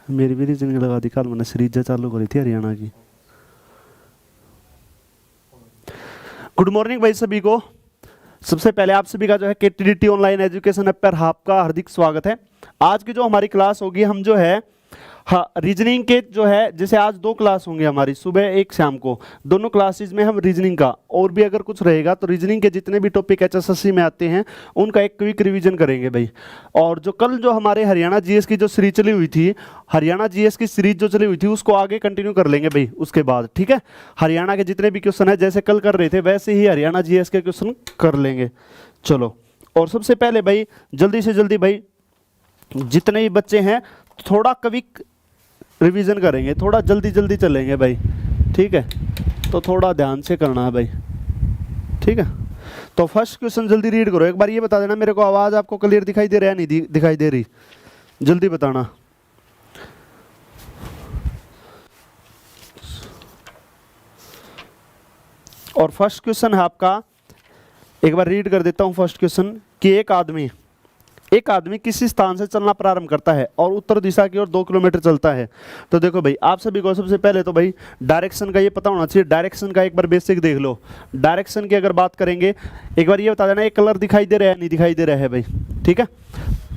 मेरी भी रीजनिंग लगा दी, कल मैंने सीरीज चालू करी थी हरियाणा की। गुड मॉर्निंग भाई सभी को। सबसे पहले आप सभी का जो है केटीडीटी ऑनलाइन एजुकेशन ऐप पर आपका हार्दिक स्वागत है। आज की जो हमारी क्लास होगी, हम जो है रीजनिंग के जो है, जैसे आज 2 क्लास होंगे हमारी, सुबह एक शाम को, दोनों क्लासेस में हम रीजनिंग का और भी अगर कुछ रहेगा तो रीजनिंग के जितने भी टॉपिक एचएसएससी में आते हैं उनका एक क्विक रिवीजन करेंगे भाई। और जो कल जो हमारे हरियाणा जीएस की जो सीरीज चली हुई थी, हरियाणा जीएस की सीरीज जो चली हुई थी उसको आगे कंटिन्यू कर लेंगे भाई उसके बाद, ठीक है। हरियाणा के जितने भी क्वेश्चन है जैसे कल कर रहे थे वैसे ही हरियाणा जीएस के क्वेश्चन कर लेंगे। चलो, और सबसे पहले भाई जल्दी से जल्दी भाई जितने भी बच्चे हैं थोड़ा क्विक रिवीजन करेंगे, थोड़ा जल्दी जल्दी चलेंगे भाई, ठीक है। तो थोड़ा ध्यान से करना है भाई, ठीक है। तो फर्स्ट क्वेश्चन जल्दी रीड करो। एक बार ये बता देना मेरे को, आवाज़ आपको क्लियर दिखाई दे रहा है नहीं दिखाई दे रही, जल्दी बताना। और फर्स्ट क्वेश्चन है आपका, एक बार रीड कर देता हूं फर्स्ट क्वेश्चन, कि एक आदमी किसी स्थान से चलना प्रारंभ करता है और उत्तर दिशा की ओर 2 किलोमीटर चलता है। तो देखो भाई, आप सभी को सबसे पहले तो भाई डायरेक्शन का ये पता होना चाहिए। डायरेक्शन का एक बार बेसिक देख लो। डायरेक्शन की अगर बात करेंगे, एक बार ये बता देना, एक कलर दिखाई दे रहा है नहीं दिखाई दे रहा है भाई, ठीक है।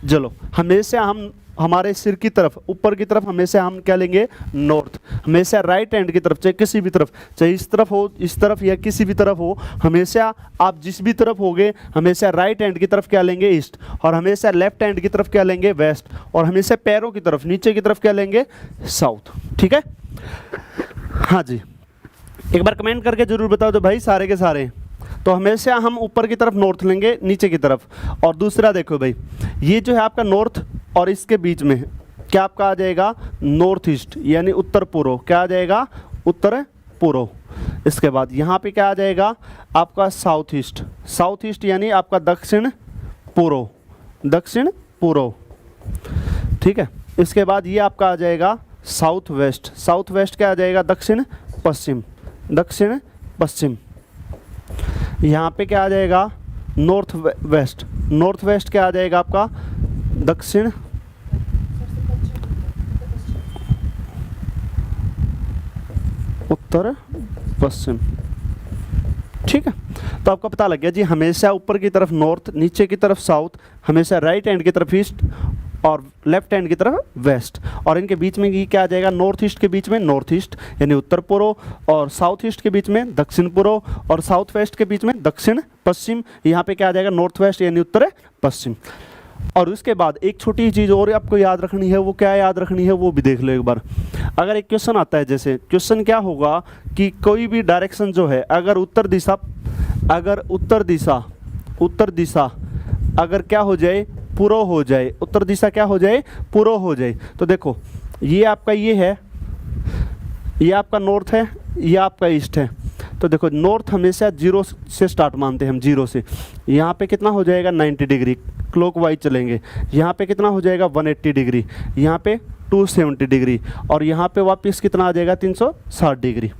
चलो, हमेशा हम हमारे सिर की तरफ, ऊपर की तरफ हमेशा हम क्या लेंगे, नॉर्थ। हमेशा राइट हैंड की तरफ, चाहे किसी भी तरफ, चाहे इस तरफ हो, इस तरफ या किसी भी तरफ हो, हमेशा आप जिस भी तरफ होगे हमेशा राइट हैंड की तरफ क्या लेंगे, ईस्ट। और हमेशा लेफ्ट हैंड की तरफ क्या लेंगे, वेस्ट। और हमेशा पैरों की तरफ, नीचे की तरफ क्या लेंगे, साउथ, ठीक है। हाँ जी, एक बार कमेंट करके जरूर बताओ तो भाई सारे के सारे। तो हमेशा हम ऊपर की तरफ नॉर्थ लेंगे, नीचे की तरफ। और दूसरा देखो भाई, ये जो है आपका नॉर्थ और इसके बीच में क्या आपका आ जाएगा, नॉर्थ ईस्ट, यानी उत्तर पूर्व। क्या आ जाएगा, उत्तर पूर्व। इसके बाद यहाँ पे क्या आ जाएगा आपका साउथ ईस्ट। साउथ ईस्ट यानी आपका दक्षिण पूर्व, दक्षिण पूर्व, ठीक है। इसके बाद ये आपका आ जाएगा साउथ वेस्ट। साउथ वेस्ट क्या आ जाएगा, दक्षिण पश्चिम, दक्षिण पश्चिम। यहाँ पे क्या आ जाएगा, नॉर्थ वेस्ट। नॉर्थ वेस्ट क्या आ जाएगा आपका, दक्षिण उत्तर पश्चिम, ठीक है। तो आपको पता लग गया जी, हमेशा ऊपर की तरफ नॉर्थ, नीचे की तरफ साउथ, हमेशा राइट हैंड की तरफ ईस्ट और लेफ्ट हैंड की तरफ वेस्ट। और इनके बीच में ये क्या आ जाएगा, नॉर्थ ईस्ट के बीच में नॉर्थ ईस्ट यानी उत्तर पूर्व, और साउथ ईस्ट के बीच में दक्षिण पूर्व, और साउथ वेस्ट के बीच में दक्षिण पश्चिम। यहाँ पे क्या आ जाएगा, नॉर्थ वेस्ट यानी उत्तर पश्चिम। और उसके बाद एक छोटी चीज़ और आपको याद रखनी है, वो क्या याद रखनी है वो भी देख लो एक बार। अगर एक क्वेश्चन आता है, जैसे क्वेश्चन क्या होगा कि कोई भी डायरेक्शन जो है, अगर उत्तर दिशा अगर क्या हो जाए, पूर्व हो जाए, उत्तर दिशा क्या हो जाए, पूर्व हो जाए। तो देखो ये आपका ये है, ये आपका नॉर्थ है, ये आपका ईस्ट है। तो देखो नॉर्थ हमेशा 0 से स्टार्ट मानते हैं हम, 0 से। यहाँ पे कितना हो जाएगा, 90 डिग्री क्लॉकवाइज चलेंगे। यहाँ पे कितना हो जाएगा, 180 डिग्री। यहाँ पे 270 डिग्री। और यहाँ पे वापस कितना आ जाएगा, 360 डिग्री।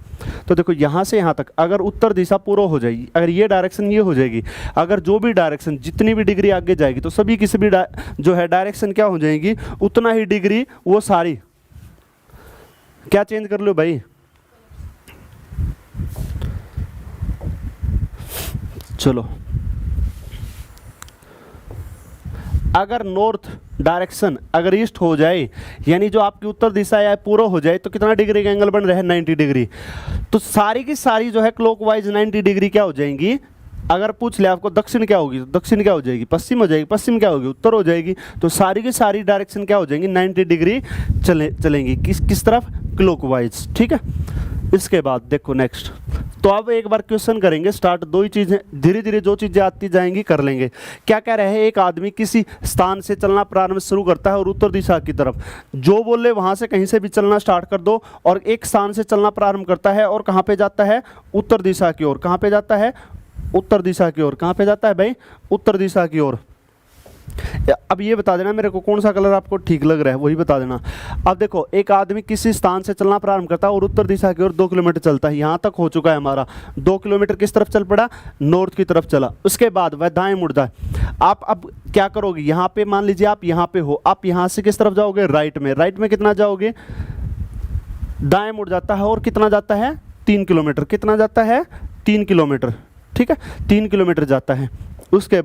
तो देखो यहाँ से यहाँ तक अगर उत्तर दिशा पूर्व हो जाएगी, अगर ये डायरेक्शन ये हो जाएगी, अगर जो भी डायरेक्शन जितनी भी डिग्री आगे जाएगी तो सभी की सभी जो है डायरेक्शन क्या हो जाएगी, उतना ही डिग्री वो सारी क्या चेंज कर लो भाई। चलो, अगर नॉर्थ डायरेक्शन अगर ईस्ट हो जाए, यानी जो आपकी उत्तर दिशा या पूर्व हो जाए, तो कितना डिग्री का एंगल बन रहा है, 90 डिग्री। तो सारी की सारी जो है क्लॉकवाइज 90 डिग्री क्या हो जाएंगी। अगर पूछ ले आपको दक्षिण क्या होगी, तो दक्षिण क्या हो जाएगी, पश्चिम हो जाएगी। पश्चिम क्या होगी, उत्तर हो जाएगी। तो सारी की सारी डायरेक्शन क्या हो जाएंगी, 90 डिग्री चलेंगी। किस तरफ, क्लॉकवाइज, ठीक है। इसके बाद देखो नेक्स्ट, तो अब एक बार क्वेश्चन करेंगे स्टार्ट। 2 ही चीज़ें, धीरे धीरे जो चीज़ें आती जाएंगी कर लेंगे। क्या कह रहे हैं, एक आदमी किसी स्थान से चलना प्रारंभ शुरू करता है और उत्तर दिशा की तरफ, जो बोले वहाँ से कहीं से भी चलना स्टार्ट कर दो। और एक स्थान से चलना प्रारंभ करता है और कहाँ पे जाता है, उत्तर दिशा की ओर। कहाँ पे जाता है, उत्तर दिशा की ओर। कहाँ पे जाता है भाई, उत्तर दिशा की ओर। अब ये बता देना मेरे को कौन सा कलर आपको ठीक लग रहा है, वही बता देना। अब देखो, एक आदमी किसी स्थान से चलना प्रारंभ करता है और उत्तर दिशा की ओर 2 किलोमीटर चलता है। यहाँ तक हो चुका है हमारा, 2 किलोमीटर किस तरफ चल पड़ा, नॉर्थ की तरफ चला। उसके बाद वह दाएं मुड़ता है। आप अब क्या करोगे, यहाँ पे मान लीजिए आप यहाँ पे हो, आप यहाँ से किस तरफ जाओगे, राइट में। राइट में कितना जाओगे, दाएं मुड़ जाता है और कितना जाता है, 3 किलोमीटर। कितना जाता है, 3 किलोमीटर, ठीक है, 3 किलोमीटर जाता है। उसके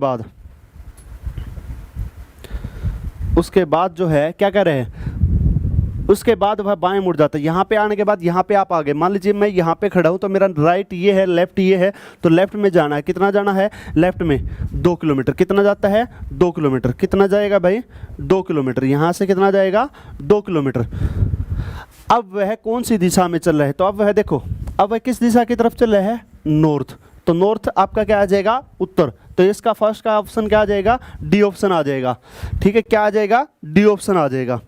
बाद जो है क्या कह रहे हैं, उसके बाद वह बाएं मुड़ जाता है। यहाँ पे आने के बाद यहाँ पे आप आ गए, मान लीजिए मैं यहाँ पे खड़ा हूँ तो मेरा राइट ये है, लेफ्ट ये है, तो लेफ्ट में जाना है। कितना जाना है, लेफ्ट में 2 किलोमीटर। कितना जाता है, 2 किलोमीटर। कितना जाएगा भाई, 2 किलोमीटर। यहाँ से कितना जाएगा, 2 किलोमीटर। अब वह कौन सी दिशा में चल रहा है, तो अब वह देखो, अब वह किस दिशा की तरफ चल रहा है, नॉर्थ। तो नॉर्थ आपका क्या आ जाएगा, उत्तर। तो इसका फर्स्ट का ऑप्शन क्या आ जाएगा, डी ऑप्शन आ जाएगा, ठीक है। क्या आ जाएगा, डी ऑप्शन आ जाएगा,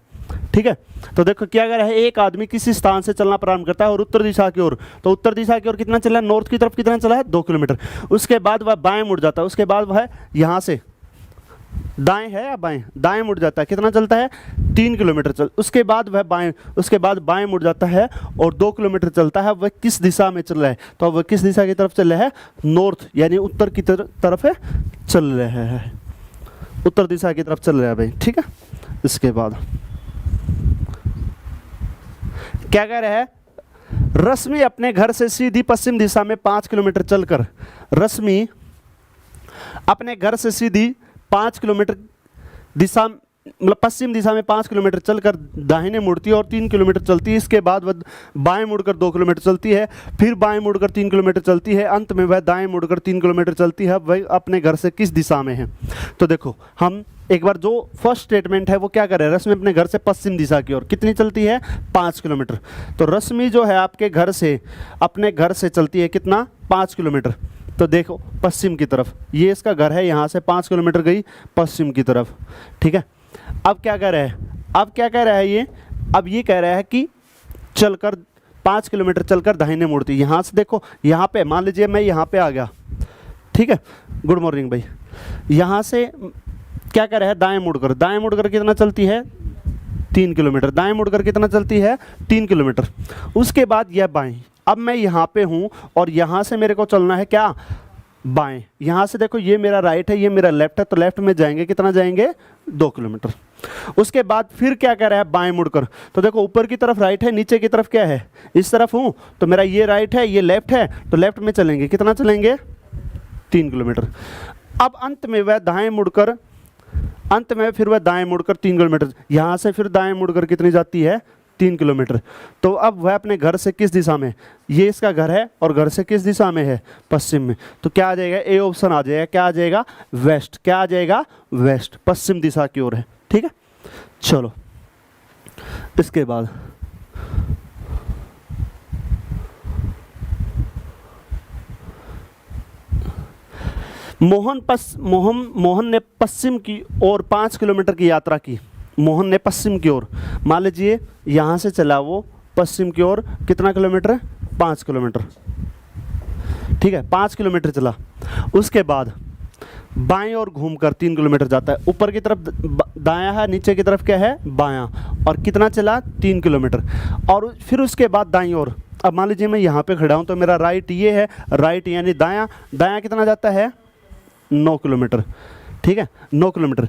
ठीक है। तो देखो क्या कर रहा है, एक आदमी किसी स्थान से चलना प्रारंभ करता है और उत्तर दिशा की ओर, तो उत्तर दिशा की ओर कितना चला है, नॉर्थ की तरफ कितना चला है, 2 किलोमीटर। उसके बाद वह बाएं मुड़ जाता है। उसके बाद वह यहाँ से दाएं है या बाएं, दाएं मुड़ जाता है। कितना चलता है, 3 किलोमीटर चल। उसके बाद वह बाएं, उसके बाद बाएं मुड़ जाता है और 2 किलोमीटर चलता है। वह किस दिशा में चल रहा है, तो वह किस दिशा की तरफ चल रहा है, नॉर्थ, यानी उत्तर की तरफ है चल रहा है, उत्तर दिशा की तरफ चल रहा है भाई, ठीक है। इसके बाद क्या कह रहा है, रश्मि अपने घर से सीधी पश्चिम दिशा में 5 किलोमीटर चलकर, रश्मि अपने घर से सीधी 5 किलोमीटर दिशा, मतलब पश्चिम दिशा में 5 किलोमीटर चलकर दाहिने मुड़ती है और 3 किलोमीटर चलती है। इसके बाद वह बाएं मुड़कर 2 किलोमीटर चलती है, फिर बाएं मुड़कर 3 किलोमीटर चलती है, अंत में वह दाएं मुड़कर 3 किलोमीटर चलती है। वह अपने घर से किस दिशा में है, तो देखो हम एक बार जो फर्स्ट स्टेटमेंट है वो क्या कर रहे हैं, रश्मि अपने घर से पश्चिम दिशा की ओर कितनी चलती है, 5 किलोमीटर। तो रश्मि जो है आपके घर से, अपने घर से चलती है कितना, 5 किलोमीटर। तो देखो पश्चिम की तरफ, ये इसका घर है, यहाँ से 5 किलोमीटर गई पश्चिम की तरफ, ठीक है। अब क्या कह रहा है, अब क्या कह रहा है ये, अब ये कह रहा है कि चलकर 5 किलोमीटर चलकर दाहिने मुड़ती है। यहाँ से देखो, यहाँ पे मान लीजिए मैं यहाँ पे आ गया, ठीक है, गुड मॉर्निंग भाई। यहाँ से क्या कह रहा है, दाएं मुड़कर, दाएं मुड़कर कितना चलती है, 3 किलोमीटर। दाएं मुड़कर कितना चलती है, 3 किलोमीटर। उसके बाद यह बाएं, अब मैं यहाँ पे हूँ और यहाँ से मेरे को चलना है क्या, बाएं। यहाँ से देखो ये मेरा राइट है, ये मेरा लेफ्ट है, तो लेफ्ट में जाएंगे, कितना जाएंगे, 2 किलोमीटर। उसके बाद फिर क्या कह रहा है, बाएं मुड़कर, तो देखो ऊपर की तरफ राइट है, नीचे की तरफ क्या है, इस तरफ हूँ, तो मेरा ये राइट है, ये लेफ्ट है, तो लेफ्ट में चलेंगे, कितना चलेंगे, 3 किलोमीटर। अब अंत में वह दाएं मुड़कर, अंत में फिर वह दाएं मुड़कर 3 किलोमीटर, यहाँ से फिर दाएं मुड़कर कितनी जाती है, 3 किलोमीटर। तो अब वह अपने घर से किस दिशा में, ये इसका घर है और घर से किस दिशा में है, पश्चिम में। तो क्या आ जाएगा, ए ऑप्शन आ जाएगा। क्या आ जाएगा, वेस्ट। क्या आ जाएगा, वेस्ट, पश्चिम दिशा की ओर है, ठीक है। चलो इसके बाद मोहन ने पश्चिम की ओर 5 किलोमीटर की यात्रा की। मोहन ने पश्चिम की ओर, मान लीजिए यहाँ से चला वो पश्चिम की ओर, कितना किलोमीटर, 5 किलोमीटर, ठीक है, 5 किलोमीटर चला। उसके बाद बाएं ओर घूमकर 3 किलोमीटर जाता है। ऊपर की तरफ दायां है, नीचे की तरफ क्या है, बायां, और कितना चला, 3 किलोमीटर। और फिर उसके बाद दाईं ओर, अब मान लीजिए मैं यहाँ पे खड़ा हूँ तो मेरा राइट ये है, राइट यानी दायां, दायां कितना जाता है, 9 किलोमीटर, ठीक है, 9 किलोमीटर।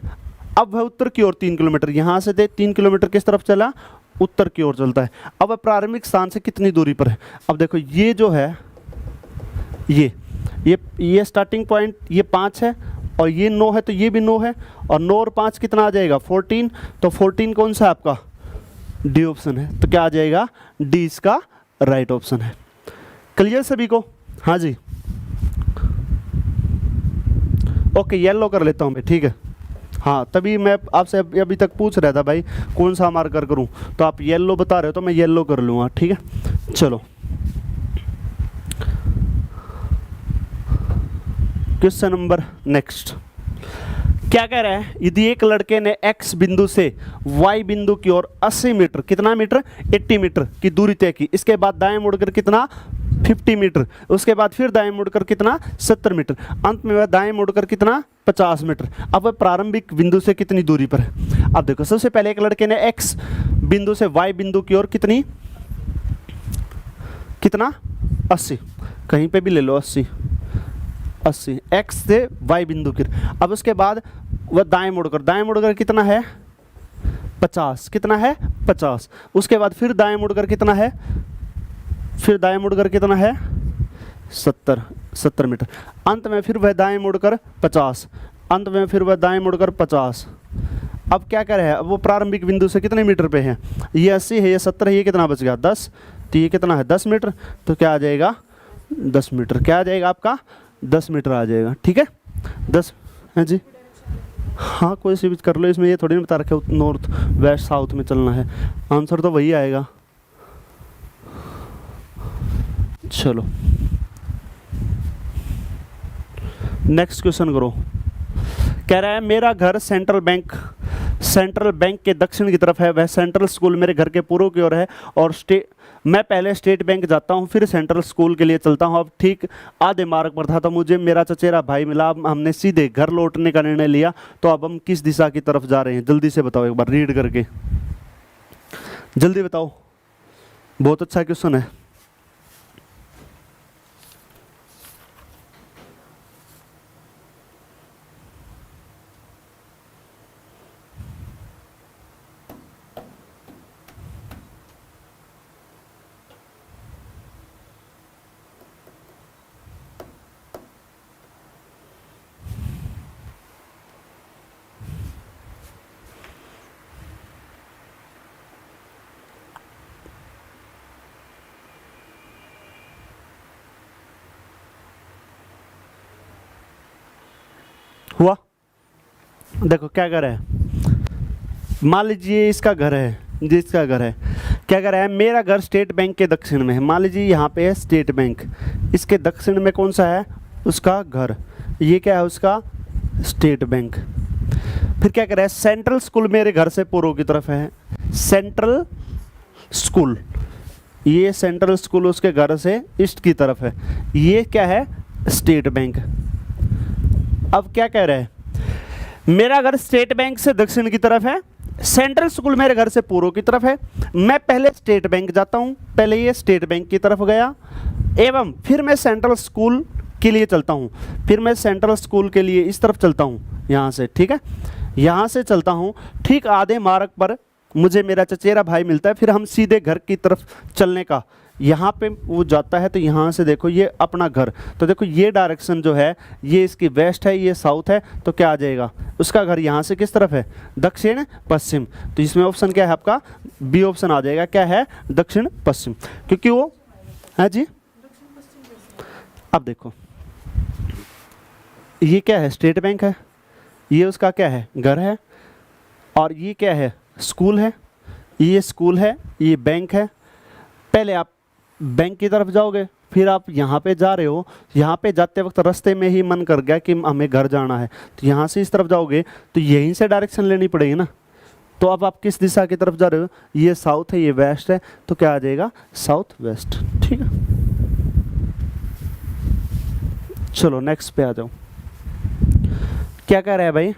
अब वह उत्तर की ओर 3 किलोमीटर, यहाँ से 3 किलोमीटर किस तरफ चला, उत्तर की ओर चलता है। अब वह प्रारंभिक स्थान से कितनी दूरी पर है, अब देखो ये जो है, ये स्टार्टिंग पॉइंट ये 5 है और ये 9 है, तो ये भी 9 है, और 9 और 5 कितना आ जाएगा, 14। तो 14 कौन सा आपका, डी ऑप्शन है। तो क्या आ जाएगा, डी इसका राइट ऑप्शन है। क्लियर सभी को, हाँ जी, ओके, येलो कर लेता हूँ मैं, ठीक है। हाँ, तभी मैं आपसे अभी तक पूछ रहा था भाई कौन सा मार्कर करूँ, तो आप येलो बता रहे हो तो मैं येलो कर लूँगा, ठीक है। चलो क्वेश्चन नंबर नेक्स्ट, क्या कह रहा है, यदि एक लड़के ने x बिंदु से y बिंदु की ओर 80 मीटर, कितना मीटर, 80 मीटर की दूरी तय की, इसके बाद दाएं मुड़कर कितना, 50 मीटर। उसके बाद फिर दाएं मुड़कर कितना 70 मीटर। अंत में वह दाएं मुड़कर कितना 50 मीटर। अब वह प्रारंभिक बिंदु से कितनी दूरी पर है। अब देखो सबसे पहले एक लड़के ने x बिंदु से y बिंदु की ओर कितना 80, कहीं पे भी ले लो 80 x से y बिंदु की। अब उसके बाद वह दाएं मुड़कर कितना है 50, कितना है 50। उसके बाद फिर दाएं मुड़कर कितना है 70 मीटर। अंत में फिर वह दाएं मुड़कर 50, अब क्या कर रहा है, अब वो प्रारंभिक बिंदु से कितने मीटर पे है, ये 80 है, ये 70 है, ये कितना बच गया 10, तो ये कितना है 10 मीटर। तो क्या आ जाएगा 10 मीटर, क्या आ जाएगा आपका 10 मीटर आ जाएगा। ठीक है 10 है जी। हाँ कोई सी भी कर लो, इसमें ये थोड़ी ना बता रखे नॉर्थ वेस्ट साउथ में चलना है, आंसर तो वही आएगा। चलो नेक्स्ट क्वेश्चन करो। कह रहा है मेरा घर सेंट्रल बैंक के दक्षिण की तरफ है, वह सेंट्रल स्कूल मेरे घर के पूर्व की ओर है और मैं पहले स्टेट बैंक जाता हूँ फिर सेंट्रल स्कूल के लिए चलता हूँ। अब ठीक आधे मार्ग पर था तो मुझे मेरा चचेरा भाई मिला, हमने सीधे घर लौटने का निर्णय लिया। तो अब हम किस दिशा की तरफ जा रहे हैं, जल्दी से बताओ, एक बार रीड करके जल्दी बताओ। बहुत अच्छा क्वेश्चन है। हुआ, देखो क्या कर रहा है, मान लीजिए इसका घर है, जिसका घर है क्या कर रहा है, मेरा घर स्टेट बैंक के दक्षिण में है। मान लीजिए यहाँ पे है स्टेट बैंक, इसके दक्षिण में कौन सा है उसका घर, ये क्या है उसका स्टेट बैंक। फिर क्या कर रहा है, सेंट्रल स्कूल मेरे घर से पूर्व की तरफ है, सेंट्रल स्कूल, ये सेंट्रल स्कूल उसके घर से ईस्ट की तरफ है, ये क्या है स्टेट बैंक। अब क्या कह रहा है, मेरा घर स्टेट बैंक से दक्षिण की तरफ है, सेंट्रल स्कूल मेरे घर से पूर्व की तरफ है, मैं पहले स्टेट बैंक जाता हूं, पहले ये स्टेट बैंक की तरफ गया एवं फिर मैं सेंट्रल स्कूल के लिए चलता हूं, फिर मैं सेंट्रल स्कूल के लिए इस तरफ चलता हूं यहां से। ठीक है, यहां से चलता हूं, ठीक आधे मार्ग पर मुझे मेरा चचेरा भाई मिलता है, फिर हम सीधे घर की तरफ चलने का, यहाँ पे वो जाता है तो यहाँ से देखो ये अपना घर, तो देखो ये डायरेक्शन जो है ये इसकी वेस्ट है, ये साउथ है, तो क्या आ जाएगा उसका घर यहाँ से किस तरफ है दक्षिण पश्चिम। तो इसमें ऑप्शन क्या है आपका बी ऑप्शन आ जाएगा, क्या है दक्षिण पश्चिम, क्योंकि वो है जी। अब देखो ये क्या है स्टेट बैंक है, ये उसका क्या है घर है, और ये क्या है स्कूल है, ये स्कूल है, ये बैंक है। पहले आप बैंक की तरफ जाओगे, फिर आप यहाँ पे जा रहे हो, यहाँ पे जाते वक्त रास्ते में ही मन कर गया कि हमें घर जाना है, तो यहाँ से इस तरफ जाओगे तो यहीं से डायरेक्शन लेनी पड़ेगी ना। तो अब आप किस दिशा की तरफ जा रहे हो, ये साउथ है, ये वेस्ट है, तो क्या आ जाएगा साउथ वेस्ट। ठीक है, चलो नेक्स्ट पे आ जाओ। क्या कह रहा है भाई,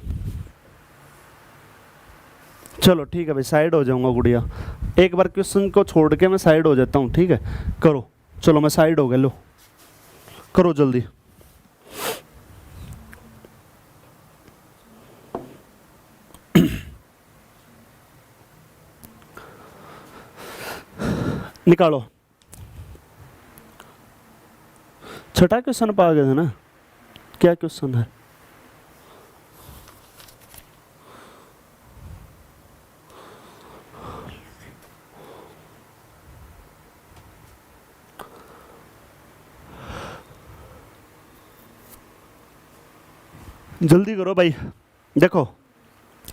चलो ठीक है भाई साइड हो जाऊंगा गुड़िया, एक बार क्वेश्चन को छोड़ के मैं साइड हो जाता हूँ। ठीक है करो, चलो मैं साइड हो गया, लो करो जल्दी। निकालो, छठा क्वेश्चन पा गए थे ना, क्या क्वेश्चन है, जल्दी करो भाई। देखो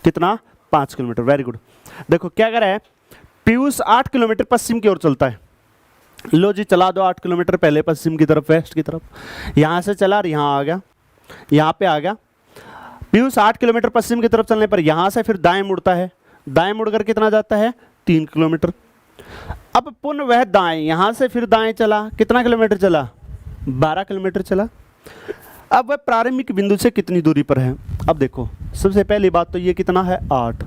कितना 5 किलोमीटर, वेरी गुड। देखो क्या कर रहा है, पीयूष 8 किलोमीटर पश्चिम की ओर चलता है। लो जी चला दो 8 किलोमीटर पहले पश्चिम की तरफ, वेस्ट की तरफ, यहाँ से चला और यहाँ आ गया, यहाँ पे आ गया। पीयूष 8 किलोमीटर पश्चिम की तरफ चलने पर यहाँ से फिर दाएं मुड़ता है, दाएं मुड़कर कितना जाता है 3 किलोमीटर। अब पुनः वह दाएं, यहां से फिर दाएं चला, कितना किलोमीटर चला, 12 किलोमीटर चला। अब वह प्रारंभिक बिंदु से कितनी दूरी पर है। अब देखो सबसे पहली बात तो ये कितना है 8,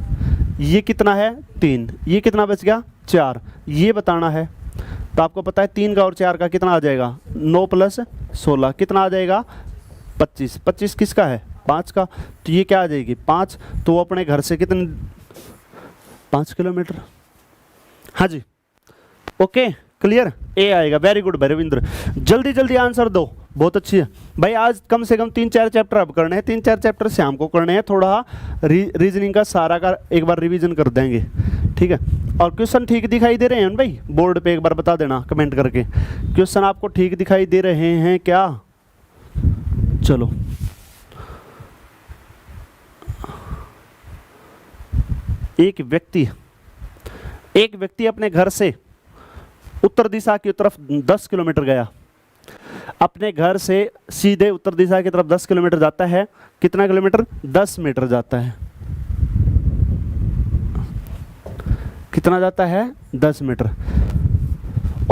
ये कितना है 3, ये कितना बच गया 4, ये बताना है। तो आपको पता है 3 का और 4 का कितना आ जाएगा, 9 + 16 कितना आ जाएगा 25। 25 किसका है 5 का, तो ये क्या आ जाएगी 5। तो वो अपने घर से कितने 5 किलोमीटर। हाँ जी ओके क्लियर, ए आएगा। वेरी गुड भैरविंद्र, जल्दी जल्दी आंसर दो, बहुत अच्छी है भाई। आज कम से कम 3-4 चैप्टर अब करने हैं, 3-4 चैप्टर शाम को करने हैं। थोड़ा रीजनिंग का सारा का एक बार रिवीजन कर देंगे, ठीक है। और क्वेश्चन ठीक दिखाई दे रहे हैं भाई, बोर्ड पे एक बार बता देना कमेंट करके, क्वेश्चन आपको ठीक दिखाई दे रहे हैं क्या। चलो एक व्यक्ति अपने घर से उत्तर दिशा की तरफ 10 किलोमीटर गया। अपने घर से सीधे उत्तर दिशा की तरफ 10 किलोमीटर जाता है, कितना किलोमीटर 10 मीटर जाता है, कितना जाता है 10 मीटर।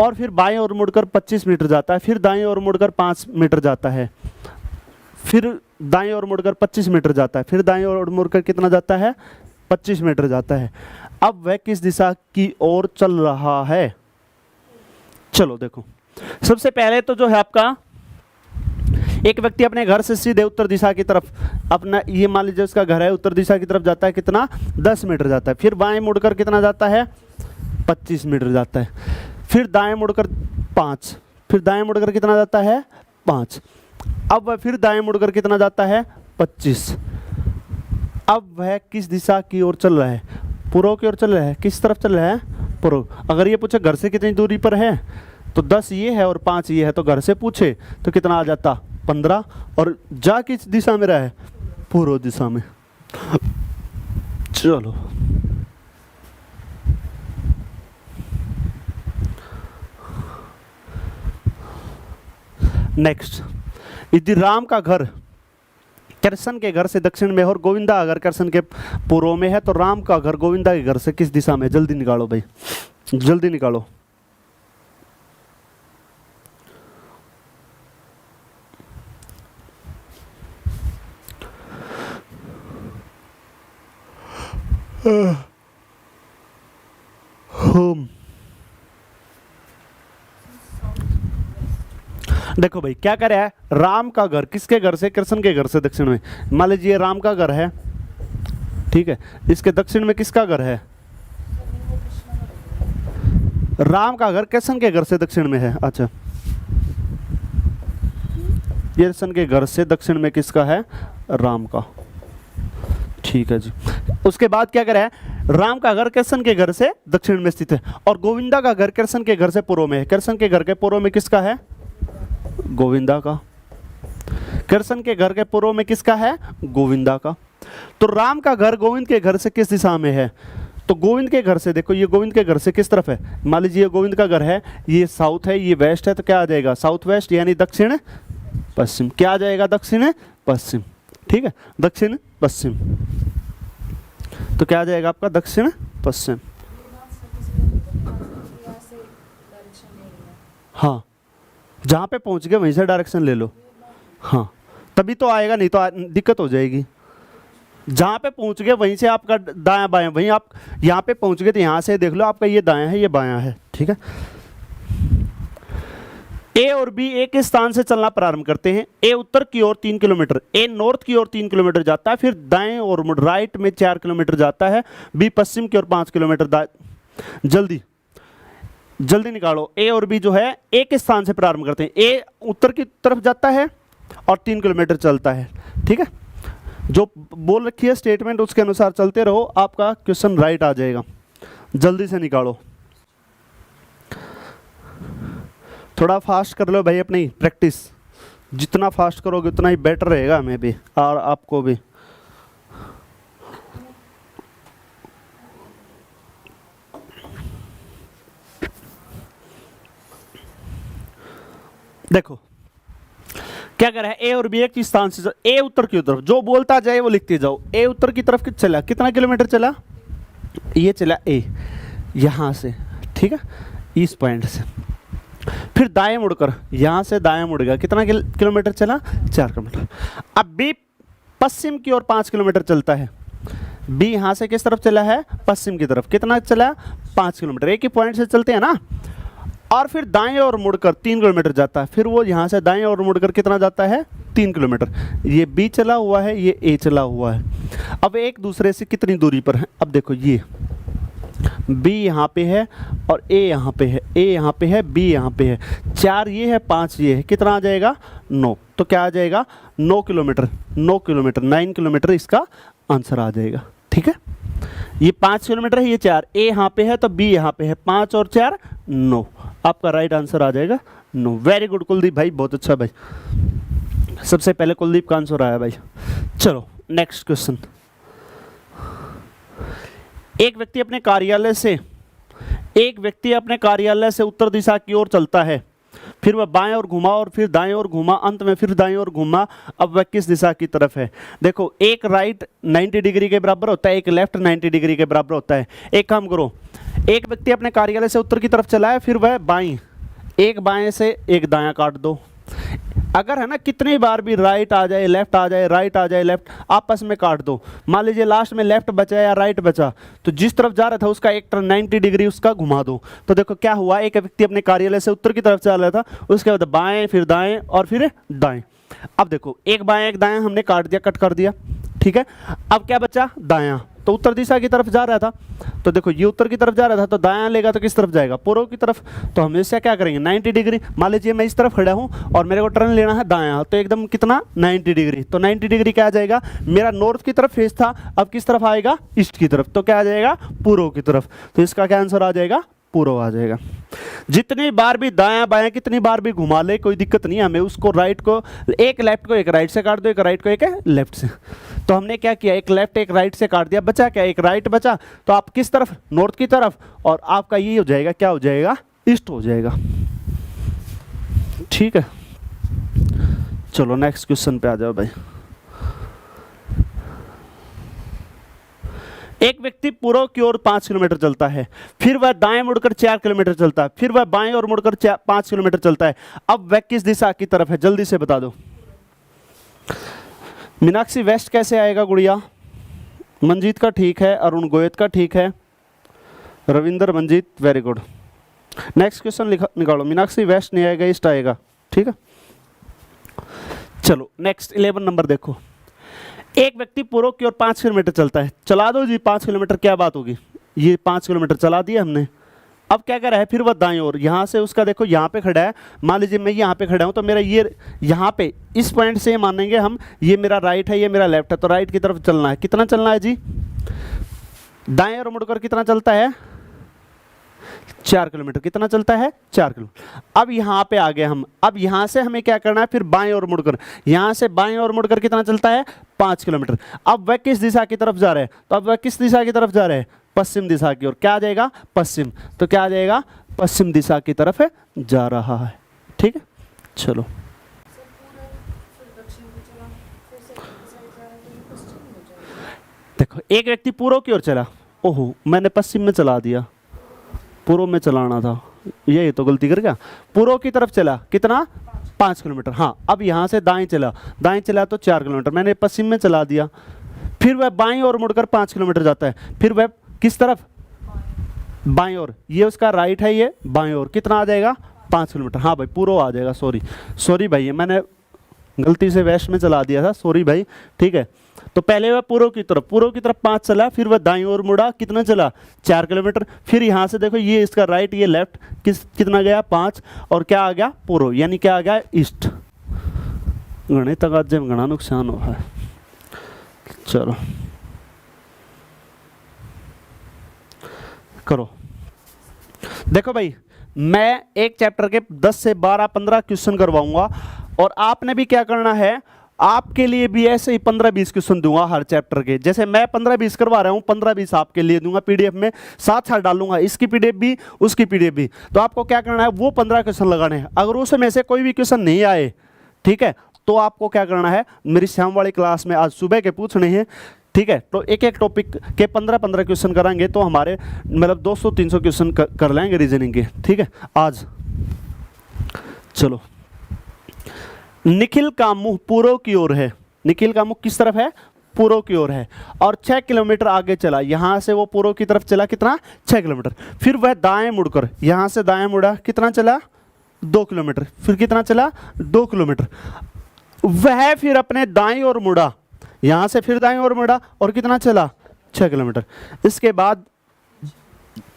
और फिर बाएं ओर मुड़कर 25 मीटर जाता है, फिर दाएं ओर मुड़कर 5 मीटर जाता है, फिर दाएं ओर मुड़कर 25 मीटर जाता है, फिर दाएं ओर मुड़कर कितना जाता है 25 मीटर जाता है। अब वह किस दिशा की ओर चल रहा है। चलो देखो सबसे पहले तो जो है आपका एक व्यक्ति अपने घर से सीधे उत्तर दिशा की तरफ, अपना ये मान लीजिए उसका घर है, उत्तर दिशा की तरफ जाता है, कितना 10 मीटर जाता है, फिर बाएं मुड़कर कितना जाता है 25 मीटर जाता है, फिर दाएं मुड़कर 5, फिर दाएं मुड़कर कितना जाता है 5। अब वह फिर दाएं मुड़कर कितना जाता है 25। अब वह किस दिशा की ओर चल रहा है, पूर्व की ओर चल रहा है। किस तरफ चल रहा है पूर्व। अगर ये पूछे घर से कितनी दूरी पर है तो 10 ये है और 5 ये है, तो घर से पूछे तो कितना आ जाता 15। और जा किस दिशा में रहा है पूर्व दिशा में। चलो नेक्स्ट, यदि राम का घर कृष्ण के घर से दक्षिण में और गोविंदा अगर कृष्ण के पूर्व में है, तो राम का घर गोविंदा के घर से किस दिशा में। जल्दी निकालो भाई, जल्दी निकालो। देखो भाई क्या कर रहा है, राम का घर किसके घर से, कृष्ण के घर से दक्षिण में। मान लीजिए राम का घर है, ठीक है, इसके दक्षिण में किसका घर है, राम का घर कृष्ण के घर से दक्षिण में है। अच्छा, कृष्ण के घर से दक्षिण में किसका है, राम का, ठीक है जी। उसके बाद क्या करे, राम का घर कृष्ण के घर से दक्षिण में स्थित है और गोविंदा का घर कृष्ण के घर से पूर्व में है। कृष्ण के घर के पूर्व में किसका है, गोविंदा का। कृष्ण के घर के पूर्व में किसका है, गोविंदा का। तो राम का घर गोविंद के घर से किस दिशा में है, तो गोविंद के घर से, देखो ये गोविंद के घर से किस तरफ है, मान लीजिए ये गोविंद का घर है, ये साउथ है, ये वेस्ट है, तो क्या आ जाएगा साउथ वेस्ट, यानी दक्षिण पश्चिम। क्या आ जाएगा, दक्षिण पश्चिम, ठीक है, दक्षिण पश्चिम। तो क्या आ जाएगा आपका दक्षिण पश्चिम। हाँ, जहाँ पे पहुँच गए वहीं से डायरेक्शन ले लो। हाँ, तभी तो आएगा, नहीं तो दिक्कत हो जाएगी। जहाँ पे पहुँच गए वहीं से आपका दायां बायां, वहीं आप यहाँ पे पहुँच गए तो यहाँ से देख लो आपका ये दायां है, ये बायां है, ठीक है। ए और बी एक स्थान से चलना प्रारंभ करते हैं। ए उत्तर की ओर 3 किलोमीटर, ए नॉर्थ की ओर 3 किलोमीटर जाता है, फिर दाएं और राइट में 4 किलोमीटर जाता है, बी पश्चिम की ओर 5 किलोमीटर। जल्दी जल्दी निकालो। ए और बी जो है एक स्थान से प्रारंभ करते हैं। ए उत्तर की तरफ जाता है और 3 किलोमीटर चलता है, ठीक है। जो बोल रखी है स्टेटमेंट उसके अनुसार चलते रहो, आपका क्वेश्चन राइट आ जाएगा। जल्दी से निकालो, थोड़ा फास्ट कर लो भाई, अपनी प्रैक्टिस जितना फास्ट करोगे उतना ही बेटर रहेगा हमें भी और आपको भी। देखो क्या कर रहा है, ए और बी एक स्थान से, ए उत्तर की तरफ, जो बोलता जाए वो लिखते जाओ। ए उत्तर की तरफ चला, कितना किलोमीटर चला, ये चला ए यहां से, ठीक है, इस पॉइंट से, फिर दाएं मुड़कर यहाँ से दाएं मुड़ गया, कितना किलोमीटर चला, 4 किलोमीटर। अब बी पश्चिम की ओर 5 किलोमीटर चलता है, बी यहाँ से किस तरफ चला है, पश्चिम की तरफ, कितना चला, 5 किलोमीटर, एक ही पॉइंट से चलते हैं ना। और फिर दाएं ओर मुड़कर 3 किलोमीटर जाता है, फिर वो यहाँ से दाएं ओर मुड़कर कितना जाता है, 3 किलोमीटर। ये बी चला हुआ है, ये ए चला हुआ है। अब एक दूसरे से कितनी दूरी पर है, अब देखो ये बी यहाँ पे है और ए यहाँ पे है, ए यहाँ पे है, बी यहाँ पे है, 4 ये है, 5 ये है, कितना आ जाएगा, 9। तो क्या आ जाएगा, 9 किलोमीटर, 9 किलोमीटर, 9 किलोमीटर इसका आंसर आ जाएगा। ठीक है, ये 5 किलोमीटर है, ये 4, ए यहाँ पे है तो बी यहाँ पे है, 5 और 4 9, आपका राइट आंसर आ जाएगा 9। वेरी गुड कुलदीप भाई, बहुत अच्छा भाई, सबसे पहले कुलदीप का आंसर आया भाई। चलो नेक्स्ट क्वेश्चन। एक व्यक्ति अपने कार्यालय से उत्तर दिशा की ओर चलता है, फिर वह बाएं ओर घुमा और फिर दाएं ओर घुमा, अंत में फिर दाएं ओर घुमा। अब वह किस दिशा की तरफ है? देखो, एक राइट 90 डिग्री के बराबर होता है, एक लेफ्ट 90 डिग्री के बराबर होता है। एक काम करो, एक व्यक्ति अपने कार्यालय से उत्तर की तरफ चला है, फिर वह बाईं, एक बाएं से एक दायां काट दो। अगर है ना कितनी बार भी राइट आ जाए, लेफ्ट आ जाए, राइट आ जाए, लेफ्ट, आपस में काट दो। मान लीजिए लास्ट में लेफ्ट बचा या राइट बचा, तो जिस तरफ जा रहा था उसका एक टर्न 90 डिग्री उसका घुमा दो। तो देखो क्या हुआ, एक व्यक्ति अपने कार्यालय से उत्तर की तरफ चल रहा था, उसके बाद बाएं, फिर दाएं और फिर दाएं। अब देखो, एक बाएं एक दाएं हमने काट दिया, कट कर दिया, ठीक है। अब क्या बचा, दायां, तो उत्तर दिशा की तरफ जा रहा था, तो देखो ये उत्तर की तरफ जा रहा था, तो दायां लेगा तो किस तरफ जाएगा, पूर्व की तरफ। तो हम इससे क्या करेंगे, 90 डिग्री। मान लीजिए मैं इस तरफ खड़ा हूं और मेरे को टर्न लेना है दायां, तो एकदम कितना, 90 डिग्री। तो 90 डिग्री क्या आ जाएगा, मेरा नॉर्थ की तरफ फेस था, अब किस तरफ आएगा, ईस्ट की तरफ, तो क्या आ जाएगा, पूर्व की तरफ। तो इसका क्या आंसर आ जाएगा, पूर्व आ जाएगा। जितनी बार भी दायां बायां कितनी बार भी घुमा ले, कोई दिक्कत नहीं है हमें। उसको राइट को, एक लेफ्ट को एक राइट से काट दो, एक राइट को एक लेफ्ट से। तो हमने क्या किया, एक लेफ्ट एक राइट से काट दिया, बचा क्या, एक राइट बचा। तो आप किस तरफ, नॉर्थ की तरफ, और आपका ये हो जाएगा, क्या हो जाएगा, ईस्ट हो जाएगा। ठीक है, चलो नेक्स्ट क्वेश्चन पे आ जाओ भाई। एक व्यक्ति पूर्व की ओर 5 किलोमीटर चलता है, फिर वह दाएं मुड़कर 4 किलोमीटर चलता है, फिर वह बाएं ओर मुड़कर 5 किलोमीटर चलता है। अब वह किस दिशा की तरफ है, जल्दी से बता दो। मीनाक्षी वेस्ट कैसे आएगा गुड़िया? मंजीत का ठीक है, अरुण गोयत का ठीक है, Ravinder Manjeet, very good. Next question निकालो। मीनाक्षी वेस्ट नहीं आएगा, ईस्ट आएगा, ठीक है। चलो नेक्स्ट 11 नंबर देखो। एक व्यक्ति पूर्व की ओर 5 किलोमीटर चलता है, चला दो जी 5 किलोमीटर, क्या बात होगी, ये 5 किलोमीटर चला दिया हमने। अब क्या कर रहा है, फिर वह दाएं ओर, यहाँ से उसका देखो यहाँ पे खड़ा है, मान लीजिए मैं यहाँ पे खड़ा हूँ, तो मेरा ये यहाँ पे इस पॉइंट से मानेंगे हम, ये मेरा राइट है, ये मेरा लेफ्ट है, तो राइट की तरफ चलना है। कितना चलना है जी, दाएं ओर मुड़कर कितना चलता है, 4 किलोमीटर। कितना चलता है, 4 किलोमीटर। अब यहाँ पे आ गए हम, अब यहाँ से हमें क्या करना है, फिर बाएं ओर मुड़कर, यहाँ से बाएं ओर मुड़कर कितना चलता है, 5 किलोमीटर। अब वह किस दिशा की तरफ जा रहे हैं, तो अब वह किस दिशा की तरफ जा रहे हैं, पश्चिम दिशा की ओर। क्या आ जाएगा, पश्चिम, तो क्या आ जाएगा, पश्चिम दिशा की तरफ है जा रहा है। ठीक है, चलो देखो, एक व्यक्ति पूर्व की ओर चला, ओहो मैंने पश्चिम में चला दिया, पूर्व में चलाना था, यही तो गलती कर गया। पूर्व की तरफ चला, कितना, 5 किलोमीटर। हाँ, अब यहाँ से दाएं चला तो 4 किलोमीटर, मैंने पश्चिम में चला दिया। फिर वह बाईं ओर मुड़कर 5 किलोमीटर जाता है, फिर वह किस तरफ, बाईं ओर, ये उसका राइट है, ये बाईं ओर, कितना आ जाएगा, 5 किलोमीटर। हाँ भाई, पूर्व आ जाएगा, सॉरी भाई, मैंने गलती से वेस्ट में चला दिया था, सॉरी भाई। ठीक है, तो पहले वह पूर्व की तरफ 5 चला, फिर वह दाईं ओर मुड़ा, कितना चला, 4 किलोमीटर। फिर यहाँ से देखो, ये इसका राइट, ये लेफ्ट, कितना गया, 5, और क्या आ गया, पूर्व, यानी क्या आ गया, ईस्ट। गणित अगाजे में घना नुकसान हुआ है। चलो करो, देखो भाई, मैं एक चैप्टर के 10 से 12-15 क्वेश्चन करवाऊंगा, और आपने भी क्या करना है, आपके लिए भी ऐसे ही 15-20 क्वेश्चन दूंगा हर चैप्टर के। जैसे मैं 15-20 करवा रहा हूँ, 15-20 आपके लिए दूंगा पीडीएफ में, साथ डालूंगा, इसकी पीडीएफ भी, उसकी पीडीएफ भी। तो आपको क्या करना है, वो 15 क्वेश्चन लगाने हैं। अगर उसमें से कोई भी क्वेश्चन नहीं आए, ठीक है, तो आपको क्या करना है, मेरी शाम वाली क्लास में आज सुबह के पूछने हैं, ठीक है, तो एक एक टॉपिक के 15-15 क्वेश्चन कराएंगे तो हमारे मतलब 200-300 क्वेश्चन कर लेंगे रीजनिंग के। ठीक है, आज चलो। निखिल का मुंह पूर्व की ओर है, निखिल का मुंह किस तरफ है? पूर्व की ओर है, और 6 किलोमीटर आगे चला। यहां से वो पूर्व की तरफ चला, कितना? 6 किलोमीटर। फिर वह दाएं मुड़कर, यहां से दाएं मुड़ा, कितना चला? 2 किलोमीटर। फिर कितना चला? 2 किलोमीटर। वह फिर अपने दाएं ओर मुड़ा, यहां से फिर दाएं ओर मुड़ा, और कितना चला? 6 किलोमीटर। इसके बाद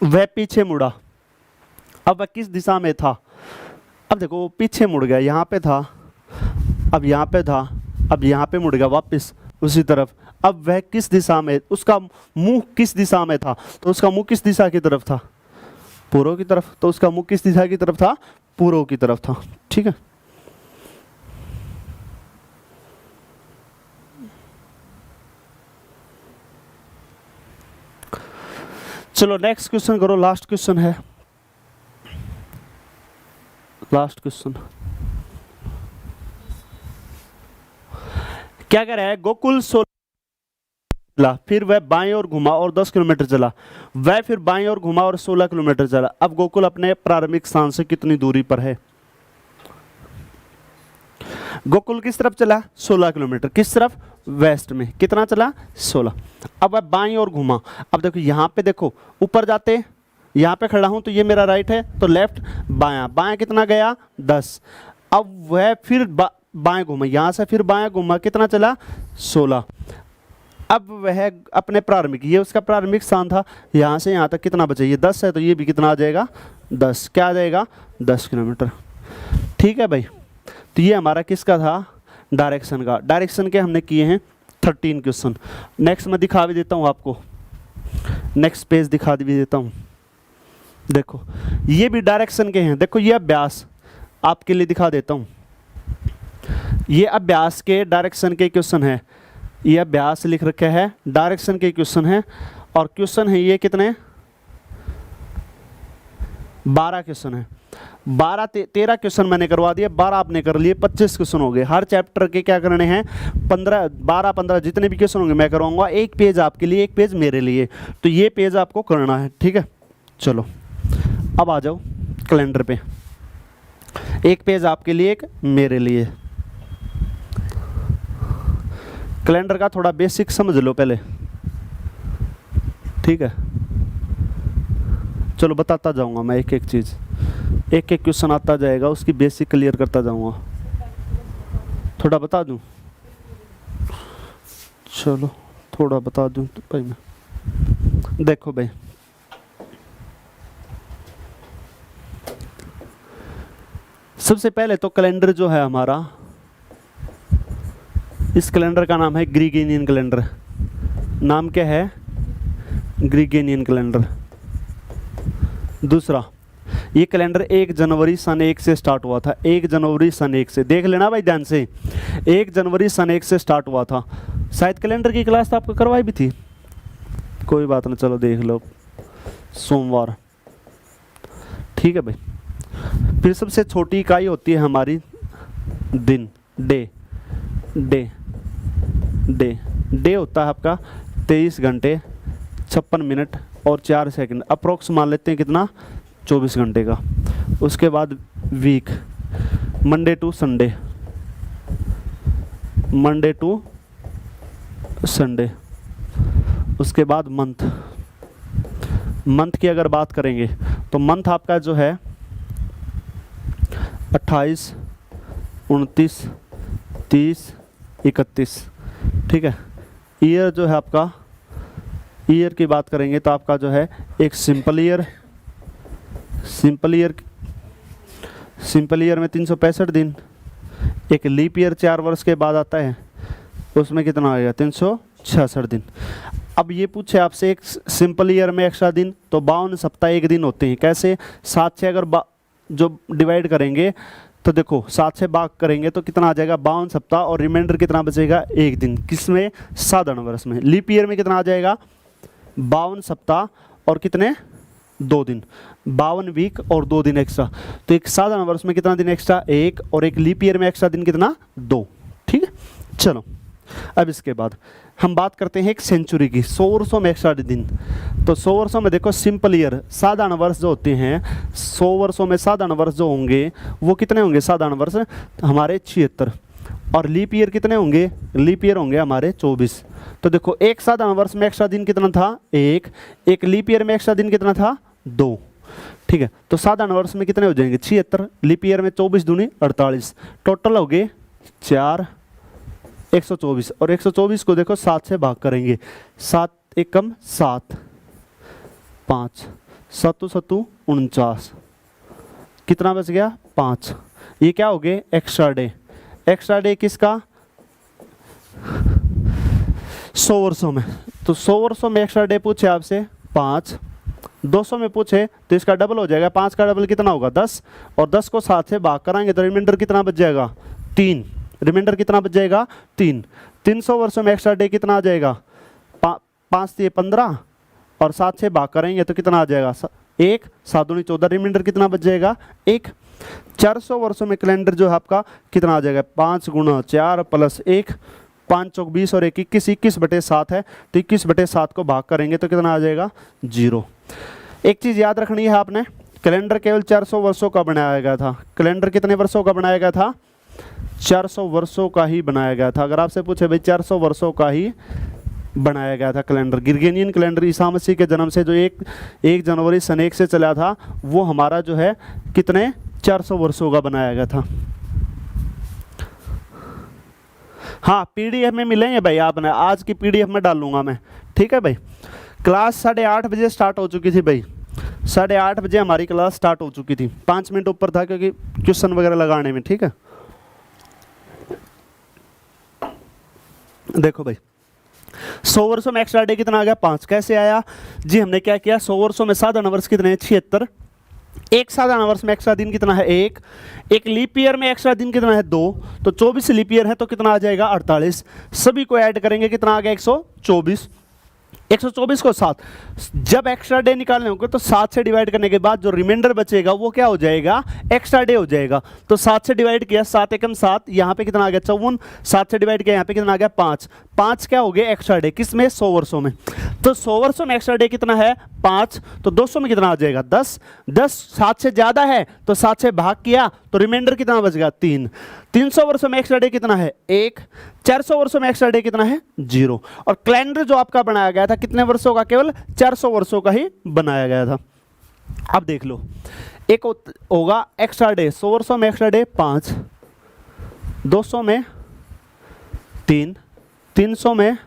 वह पीछे मुड़ा। अब वह किस दिशा में था? अब देखो पीछे मुड़ गया, यहाँ पे था, अब यहाँ पे था, अब यहाँ पे मुड़ गया वापस उसी तरफ। अब वह किस दिशा में, उसका मुंह किस दिशा में था? तो उसका मुंह किस दिशा की तरफ था? पूर्व की तरफ। तो उसका मुंह किस दिशा की तरफ था? पूर्व की तरफ था। ठीक है, चलो नेक्स्ट क्वेश्चन करो, लास्ट क्वेश्चन है, लास्ट क्वेश्चन। क्या कह रहा है? गोकुल 16 चला, फिर वह बाएं ओर घुमा और 10 किलोमीटर चला। वह फिर बाएं ओर घुमा और 16 किलोमीटर चला। अब गोकुल अपने प्रारंभिक स्थान से कितनी दूरी पर है? गोकुल किस तरफ चला? 16 किलोमीटर। किस तरफ? वेस्ट में। कितना चला? 16। अब वह बाईं ओर घुमा। अब देखो यहाँ पे, देखो ऊपर जाते, यहाँ पे खड़ा हूं तो ये मेरा राइट है, तो लेफ्ट बायां, बायां कितना गया? 10। अब वह फिर बाएं घुमा, यहाँ से फिर बाएं घुमा, कितना चला? 16। अब वह अपने प्रारंभिक, ये उसका प्रारंभिक स्थान था, यहाँ से यहाँ तक कितना बचा? ये 10 है, तो ये भी कितना आ जाएगा? 10। क्या आ जाएगा? 10 किलोमीटर। ठीक है भाई, तो ये हमारा किसका था? डायरेक्शन का। डायरेक्शन के हमने किए हैं 13 क्वेश्चन। नेक्स्ट मैं दिखा भी देता हूँ आपको, नेक्स्ट पेज दिखा भी देता हूँ। देखो ये भी डायरेक्शन के हैं। देखो ये अभ्यास आपके लिए दिखा देता हूँ, ये अभ्यास के डायरेक्शन के क्वेश्चन है। ये अभ्यास लिख रखा है, डायरेक्शन के क्वेश्चन है, और क्वेश्चन है ये कितने? 12 क्वेश्चन है। 13 क्वेश्चन मैंने करवा दिए, 12 आपने कर लिए, 25 क्वेश्चन हो गए। हर चैप्टर के क्या करने हैं? 12 जितने भी क्वेश्चन होंगे मैं करवाऊंगा। एक पेज आपके लिए, एक पेज मेरे लिए, तो ये पेज आपको करना है। ठीक है, चलो अब आ जाओ कैलेंडर पे। एक पेज आपके लिए, एक मेरे लिए। कैलेंडर का थोड़ा बेसिक समझ लो पहले, ठीक है? चलो बताता जाऊंगा मैं एक एक चीज़, एक एक क्वेश्चन आता जाएगा, उसकी बेसिक क्लियर करता जाऊंगा। थोड़ा बता दूं? चलो थोड़ा बता दूं तो भाई मैं, देखो भाई सबसे पहले तो कैलेंडर जो है हमारा, इस कैलेंडर का नाम है ग्रीगोरियन कैलेंडर। नाम क्या है? ग्रीगोरियन कैलेंडर। दूसरा, ये कैलेंडर 1 जनवरी सन 1 से स्टार्ट हुआ था। 1 जनवरी सन 1 से, देख लेना भाई ध्यान से, 1 जनवरी सन 1 से स्टार्ट हुआ था। शायद कैलेंडर की क्लास तो आपको करवाई भी थी, कोई बात ना, चलो देख लो, सोमवार। ठीक है भाई। फिर सबसे छोटी इकाई होती है हमारी दिन, डे। डे डे डे होता है आपका 23 घंटे 56 मिनट और 4 सेकंड, अप्रोक्स मान लेते हैं कितना? 24 घंटे का। उसके बाद week, Monday to Sunday, Monday to Sunday. उसके बाद मंथ, मंथ की अगर बात करेंगे तो मंथ आपका जो है 28, 29, 30, 31। ठीक है। ईयर जो है आपका, ईयर की बात करेंगे तो आपका जो है एक सिंपल ईयर, सिंपल ईयर में 365 दिन। एक लीप ईयर 4 वर्ष के बाद आता है, उसमें कितना आएगा? 366 दिन। अब ये पूछे आपसे एक सिंपल ईयर में एक्स्ट्रा दिन, तो 52 सप्ताह 1 दिन होते हैं। कैसे? 7 से अगर जो डिवाइड करेंगे तो देखो 7 से भाग करेंगे तो कितना आ जाएगा? 52 सप्ताह, और रिमाइंडर कितना बचेगा? 1 दिन। किसमें? साधारण वर्ष में। लीप ईयर में कितना आ जाएगा? 52 सप्ताह और कितने? 2 दिन। 52 वीक और 2 दिन एक्स्ट्रा। तो एक साधारण वर्ष में कितना दिन एक्स्ट्रा? 1, और एक लीप ईयर में एक्स्ट्रा दिन कितना? 2। ठीक है, चलो अब इसके बाद हम बात करते हैं एक सेंचुरी की, 100 वर्षों में 160 दिन। तो 100 वर्षों में देखो सिंपल ईयर, साधारण वर्ष जो होते हैं, 100 वर्षों में साधारण वर्ष जो होंगे वो कितने होंगे? साधारण वर्ष हमारे 76, और लीप ईयर कितने होंगे? लीप ईयर होंगे हमारे 24। तो देखो एक साधारण वर्ष में एक्स्ट्रा दिन कितना था? एक लीप ईयर में एक्स्ट्रा दिन कितना था? 2। ठीक है, तो साधारण वर्ष में कितने हो जाएंगे? 76, लीप ईयर में 24 दूनी 48, टोटल हो गए 4, 124। और 124 को देखो 7 से भाग करेंगे, 7 एकम 7, 5, 7 7 49, कितना बच गया? 5। ये क्या हो गए? Extra day. एक्स्ट्रा डे किसका? 100 वर्षों में। तो 100 वर्षों में एक्स्ट्रा डे पूछे आपसे 5, 200 में पूछे तो इसका डबल हो जाएगा, 5 का डबल कितना होगा? 10, और 10 को 7 से भाग कराएंगे तो रिमाइंडर कितना बच जाएगा? 3। रिमाइंडर कितना बच जाएगा? 3। 300 वर्षों में एक्स्ट्रा डे कितना आ जाएगा? 5 से 15, और 7 से भाग करेंगे तो कितना आ जाएगा? 1, 7 दूनी 14, रिमाइंडर कितना बच जाएगा? 1। 400 वर्षों में कैलेंडर जो है आपका कितना आ जाएगा? 5 गुणा 4 प्लस 1, 5 चौक 20 और 1 21, 21/7 है, तो 21/7 को भाग करेंगे तो कितना आ जाएगा? 0। एक चीज़ याद रखनी है आपने, कैलेंडर केवल 400 वर्षों का बनाया गया था। कैलेंडर कितने वर्षों का बनाया गया था? 400 वर्षों का ही बनाया गया था। अगर आपसे पूछे भाई 400 वर्षों का ही बनाया गया था calendar. Gregorian calendar Isa Masih के जन्म से जो 1 जनवरी सन 1 से चला था, वो हमारा जो है कितने? 400 वर्षों का बनाया गया था। हाँ, पीडीएफ में मिलेंगे भाई, आपने आज की पीडीएफ में डालूंगा मैं, ठीक है भाई। क्लास 8:30 बजे स्टार्ट हो चुकी थी भाई, 8:30 बजे हमारी क्लास स्टार्ट हो चुकी थी। 5 मिनट ऊपर था क्योंकि क्वेश्चन वगैरह लगाने में, ठीक है। देखो भाई 100 वर्षों में एक्स्ट्रा डे कितना आ गया? 5। कैसे आया जी? हमने क्या किया, 100 वर्षों में साधारण वर्ष कितने हैं? 76। एक साधारण वर्ष में एक्स्ट्रा दिन कितना है? 1। एक लीप ईयर में एक्स्ट्रा दिन कितना है? 2। तो 24 लीप ईयर है तो कितना आ जाएगा? 48। सभी को ऐड करेंगे, कितना आ गया? 124। 124 को 7, जब एक्स्ट्रा डे निकालने होंगे तो 7 से डिवाइड करने के बाद जो रिमाइंडर बचेगा वो क्या हो जाएगा? एक्स्ट्रा डे हो जाएगा। तो 7 से डिवाइड किया, 7 एकम 7, यहाँ पे कितना आ गया? 54। 7 से डिवाइड किया, यहाँ पे कितना आ गया? 5। 5 क्या हो गया? Extra day. किसमें? 100 वर्षों में। तो 100 वर्षों में एक्स्ट्रा डे कितना है? 5। तो 200 में कितना आ जाएगा? 10। 10 7 से ज्यादा है तो 7 से भाग किया तो रिमाइंडर कितना बच गया? 3। 300 वर्षों में एक्स्ट्रा डे कितना है? 1। 400 वर्षों में एक्स्ट्रा डे कितना है? 0। और कैलेंडर जो आपका बनाया गया था कितने वर्षों का? केवल 400 वर्षों का ही बनाया गया था। अब देख लो, एक होगा एक्स्ट्रा डे, 100 वर्षों में एक्स्ट्रा डे 5, 200 में 3, 300 में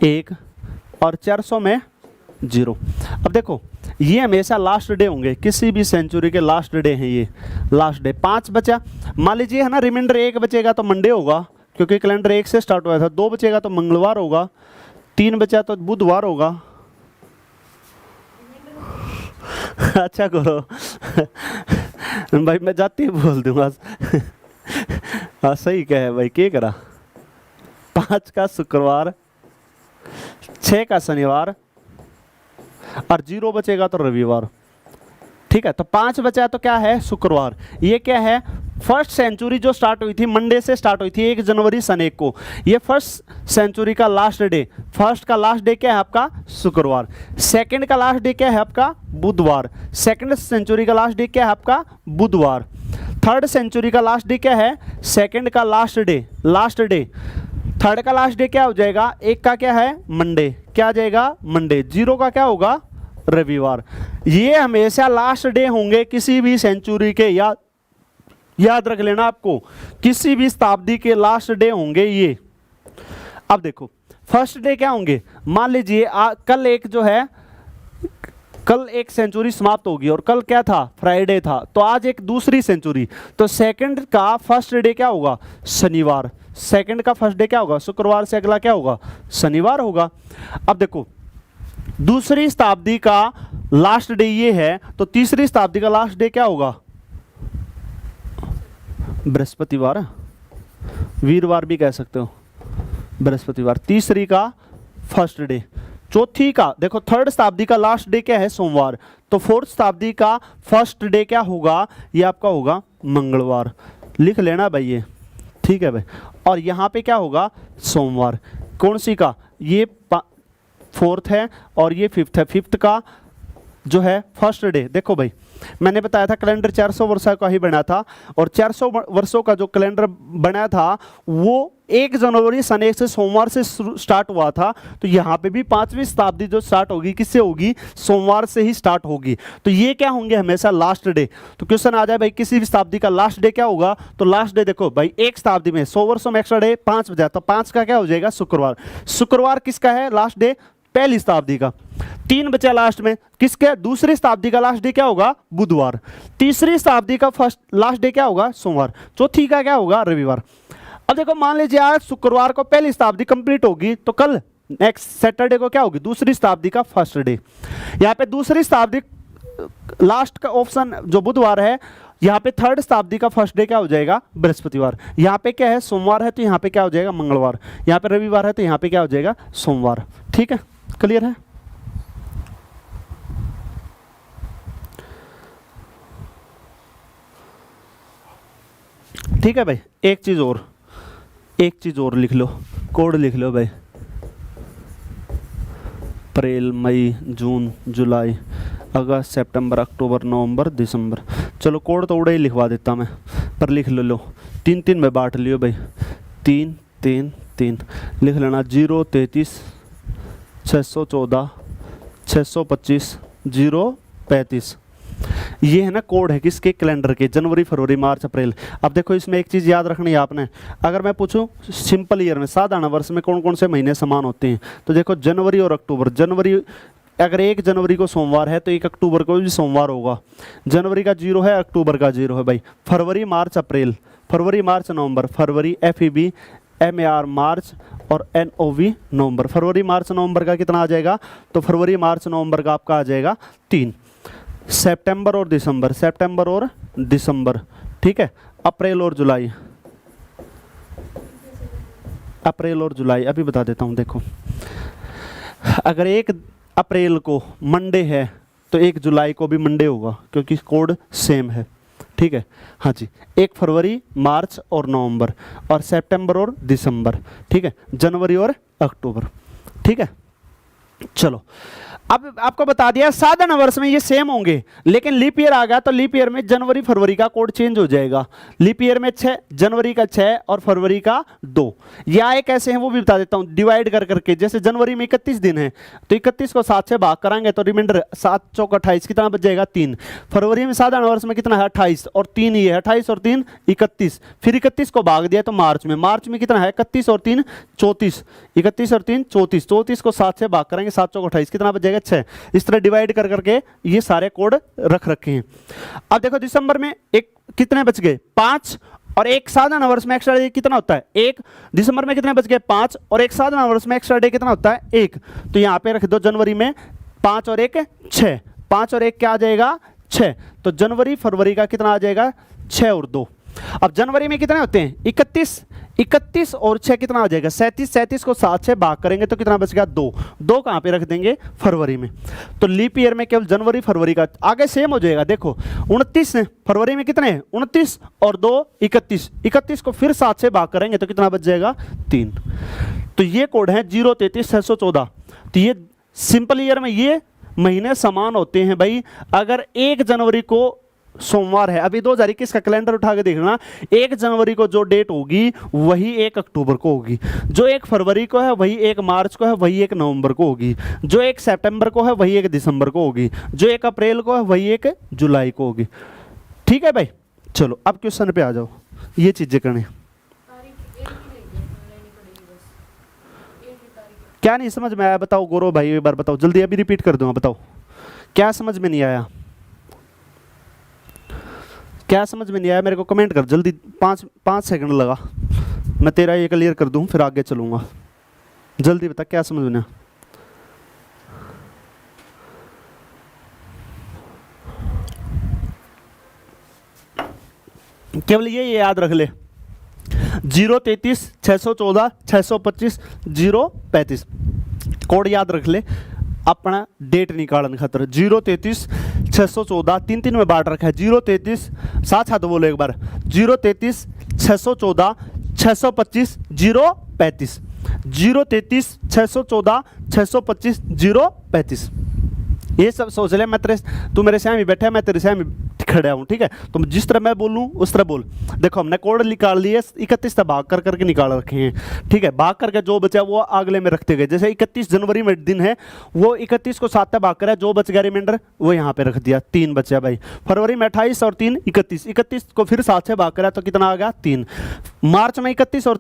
1, और 400 में 0। अब देखो ये हमेशा लास्ट डे होंगे, किसी भी सेंचुरी के लास्ट डे हैं ये, लास्ट डे। 5 बचा, मान लीजिए है ना, रिमाइंडर 1 बचेगा तो मंडे होगा क्योंकि कैलेंडर 1 से स्टार्ट हुआ था। 2 बचेगा तो मंगलवार होगा, 3 बचा तो बुधवार होगा। अच्छा करो भाई, मैं जाते ही बोल दूंगा। हाँ सही कहे भाई, क्या करा? 5 का शुक्रवार, 6 का शनिवार, और 0 बचेगा तो रविवार। ठीक है, तो 5 बचा तो क्या है? शुक्रवार। ये क्या है? फर्स्ट सेंचुरी जो स्टार्ट हुई थी मंडे से स्टार्ट हुई थी 1 जनवरी सन 1 को। ये फर्स्ट सेंचुरी का लास्ट डे। फर्स्ट का लास्ट डे क्या है आपका? शुक्रवार। सेकंड का लास्ट डे क्या है आपका? बुधवार। सेकंड सेंचुरी का लास्ट डे क्या है आपका? बुधवार। थर्ड सेंचुरी का लास्ट डे क्या है? सेकंड का last day, last day. Third का लास्ट डे क्या हो जाएगा? 1 का क्या है? मंडे। क्या आ जाएगा? मंडे। 0 का क्या होगा? रविवार। ये हमेशा लास्ट डे होंगे किसी भी सेंचुरी के, याद रख लेना आपको, किसी भी शताब्दी के लास्ट डे होंगे ये। अब देखो फर्स्ट डे क्या होंगे? मान लीजिए कल एक जो है, कल एक सेंचुरी समाप्त होगी और कल क्या था? फ्राइडे था। तो आज एक दूसरी सेंचुरी, तो सेकंड का फर्स्ट डे क्या होगा? शनिवार। सेकंड का फर्स्ट डे क्या होगा? शुक्रवार से अगला क्या होगा? शनिवार होगा। अब देखो दूसरी शताब्दी का लास्ट डे ये है, तो तीसरी शताब्दी का लास्ट डे क्या होगा? बृहस्पतिवार, वीरवार भी कह सकते हो, बृहस्पतिवार। तीसरी का फर्स्ट डे। चौथी का देखो, थर्ड शताब्दी का लास्ट डे क्या है? सोमवार। तो फोर्थ शताब्दी का फर्स्ट डे क्या होगा? ये आपका होगा मंगलवार। लिख लेना भाई ये, ठीक है भाई। और यहाँ पे क्या होगा, सोमवार। कौन सी का, ये 4th है और ये 5th है। 5th का जो है फर्स्ट डे, देखो भाई मैंने बताया था कैलेंडर 400 वर्षों का ही बना था, और 400 वर्षों का जो कैलेंडर बना था वो 1 जनवरी सन 1 से सोमवार से स्टार्ट हुआ था। तो यहाँ पे भी 5वीं शताब्दी जो स्टार्ट होगी किससे होगी, सोमवार से ही स्टार्ट होगी। तो ये क्या होंगे हमेशा लास्ट डे। तो क्वेश्चन आ जाए भाई किसी भी शताब्दी का लास्ट डे क्या होगा, तो लास्ट डे देखो भाई एक शताब्दी में 100 वर्षों में एक्स्ट्रा डे 5 बजा, तो 5 का क्या हो जाएगा, शुक्रवार। शुक्रवार किसका है लास्ट डे, पहली शताब्दी का। 3 बचा लास्ट में, किसके, दूसरी शताब्दी का लास्ट डे क्या होगा, बुधवार। तीसरी शताब्दी का फर्स्ट लास्ट डे क्या होगा, सोमवार। चौथी का क्या होगा, रविवार। अब देखो मान लीजिए आज शुक्रवार को पहली शताब्दी कंप्लीट होगी, तो कल नेक्स्ट सैटरडे को क्या होगी, दूसरी शताब्दी का फर्स्ट डे। यहाँ पे दूसरी शताब्दी लास्ट का ऑप्शन जो बुधवार है, यहाँ पे 3rd शताब्दी का फर्स्ट डे क्या हो जाएगा, बृहस्पतिवार। यहाँ पे क्या है, सोमवार है तो यहाँ पे क्या हो जाएगा, मंगलवार। यहाँ पे रविवार है तो यहाँ पे क्या हो जाएगा, सोमवार। ठीक है, क्लियर है। ठीक है भाई, एक चीज और लिख लो, कोड लिख लो भाई। अप्रैल, मई, जून, जुलाई, अगस्त, सितंबर, अक्टूबर, नवंबर, दिसंबर। चलो कोड तो उड़े ही लिखवा देता मैं, पर लिख लो 3-3 में बांट लियो भाई। 3-3-3 लिख लेना। 0-33 614 625 035। ये है ना कोड है किसके, कैलेंडर के, जनवरी, फरवरी, मार्च, अप्रैल। अब देखो इसमें एक चीज़ याद रखनी है आपने, अगर मैं पूछूं सिंपल ईयर में, साधारण वर्ष में कौन कौन से महीने समान होते हैं, तो देखो जनवरी और अक्टूबर। जनवरी अगर 1 जनवरी को सोमवार है तो 1 अक्टूबर को भी सोमवार होगा। जनवरी का 0 है, अक्टूबर का 0 है भाई। फरवरी, मार्च, अप्रैल, फरवरी, मार्च, नवंबर, फरवरी, FEB, MAR मार्च और NOV नवंबर। फरवरी, मार्च, नवंबर का कितना आ जाएगा, तो फरवरी, मार्च, नवंबर का आपका आ जाएगा 3। सितंबर और दिसंबर, सितंबर और दिसंबर। ठीक है, अप्रैल और जुलाई, अप्रैल और जुलाई अभी बता देता हूँ। देखो अगर 1 अप्रैल को मंडे है तो 1 जुलाई को भी मंडे होगा, क्योंकि कोड सेम है। ठीक है, हाँ जी। 1 फरवरी, मार्च और नवंबर, और सितंबर और दिसंबर। ठीक है, जनवरी और अक्टूबर। ठीक है, चलो अब आपको बता दिया साधारण वर्ष में ये सेम होंगे, लेकिन लीप ईयर आ गया तो लीप ईयर में जनवरी फरवरी का कोड चेंज हो जाएगा। लीप ईयर में 6, जनवरी का 6 और फरवरी का 2। या एक ऐसे हैं वो भी बता देता हूँ, डिवाइड कर करके। जैसे जनवरी में 31 दिन है तो 31 को 7 से भाग कराएंगे तो रिमाइंडर 7 चौक 28 कितना बच जाएगा, 3। फरवरी में साधारण वर्ष में कितना है, 28 और 3 ही है, 28 और 3 31। फिर 31 को भाग दिया तो मार्च में कितना है, 31 और 3 34, 31 और 3 34, 34 को 7 से भाग करेंगे, 7 चौक 28 कितना बच जाएगा, 6। इस तरह डिवाइड कर करके ये सारे कोड रख रखे हैं। अब देखो दिसंबर में एक कितने बच गए, 5, और एक साधारण वर्ष में एक्स्ट्रा डे कितना होता है, 1। दिसंबर में कितने बच गए, 5, और एक साधारण वर्ष में एक्स्ट्रा डे कितना होता है, 1। तो यहां पे रख दो जनवरी में 5 और 1 6, 5 और 1 क्या आ जाएगा, 6। तो जनवरी फरवरी का कितना आ जाएगा, 6 और 2। अब जनवरी में कितने होते हैं, 31 और 6 कितना आ जाएगा, 37 को 7 से भाग करेंगे तो कितना बचेगा, 2 कहाँ पे रख देंगे, फरवरी में। तो लीप ईयर में केवल जनवरी फरवरी का आगे सेम हो जाएगा। देखो 29 फरवरी में कितने हैं, 29 और 2 31 को फिर 7 से भाग करेंगे तो कितना बच जाएगा, 3। तो ये कोड है 033 614। तो ये सिंपल ईयर में ये महीने समान होते हैं भाई। अगर 1 जनवरी को सोमवार है, अभी 2021 का कैलेंडर उठा के देखना, 1 जनवरी को जो डेट होगी वही 1 अक्टूबर को होगी, जो 1 फरवरी को है वही 1 मार्च को है, वही 1 नवंबर को होगी, जो 1 सितंबर को है वही 1 दिसंबर को होगी, जो 1 अप्रैल को है वही 1 जुलाई को होगी। ठीक है भाई, चलो अब क्वेश्चन पे आ जाओ, ये चीजें करें। क्या नहीं समझ में आया, बताओ गौरव भाई, एक बार बताओ जल्दी, अभी रिपीट कर दूंगा, बताओ क्या समझ में नहीं आया, क्या समझ में नहीं आया, मेरे को कमेंट कर जल्दी। 5 सेकंड लगा, मैं तेरा ये क्लियर कर दूं फिर आगे चलूंगा। जल्दी बता क्या समझ में आया। केवल ये याद रख ले, 033 614 625 035 कोड याद रख ले, अपना डेट निकालन खातर। 033 614 3 में बांट रखा है, 033 साथ बोलो एक बार, 033 614 625 035 033 614 625 035। ये सब सोच ले, मैं तेरे, तू मेरे सामने बैठा है, मैं तेरे सामने खड़ा हूँ, ठीक है। तो जिस तरह मैं बोलूँ उस तरह बोल। देखो हमने कोड निकाल लिए, 31 तक भाग कर करके निकाल रखे हैं, ठीक है। भाग करके जो बचा वो अगले में रखते गए। जैसे 31 जनवरी में दिन है, वो 31 को 7 तक भाग कर, जो बच गया रिमाइंडर वो यहाँ पे रख दिया, 3 बचा भाई। फरवरी में 28 और 3 31, 31 को फिर 7 से भाग करा तो कितना आ गया 3। मार्च में 31 और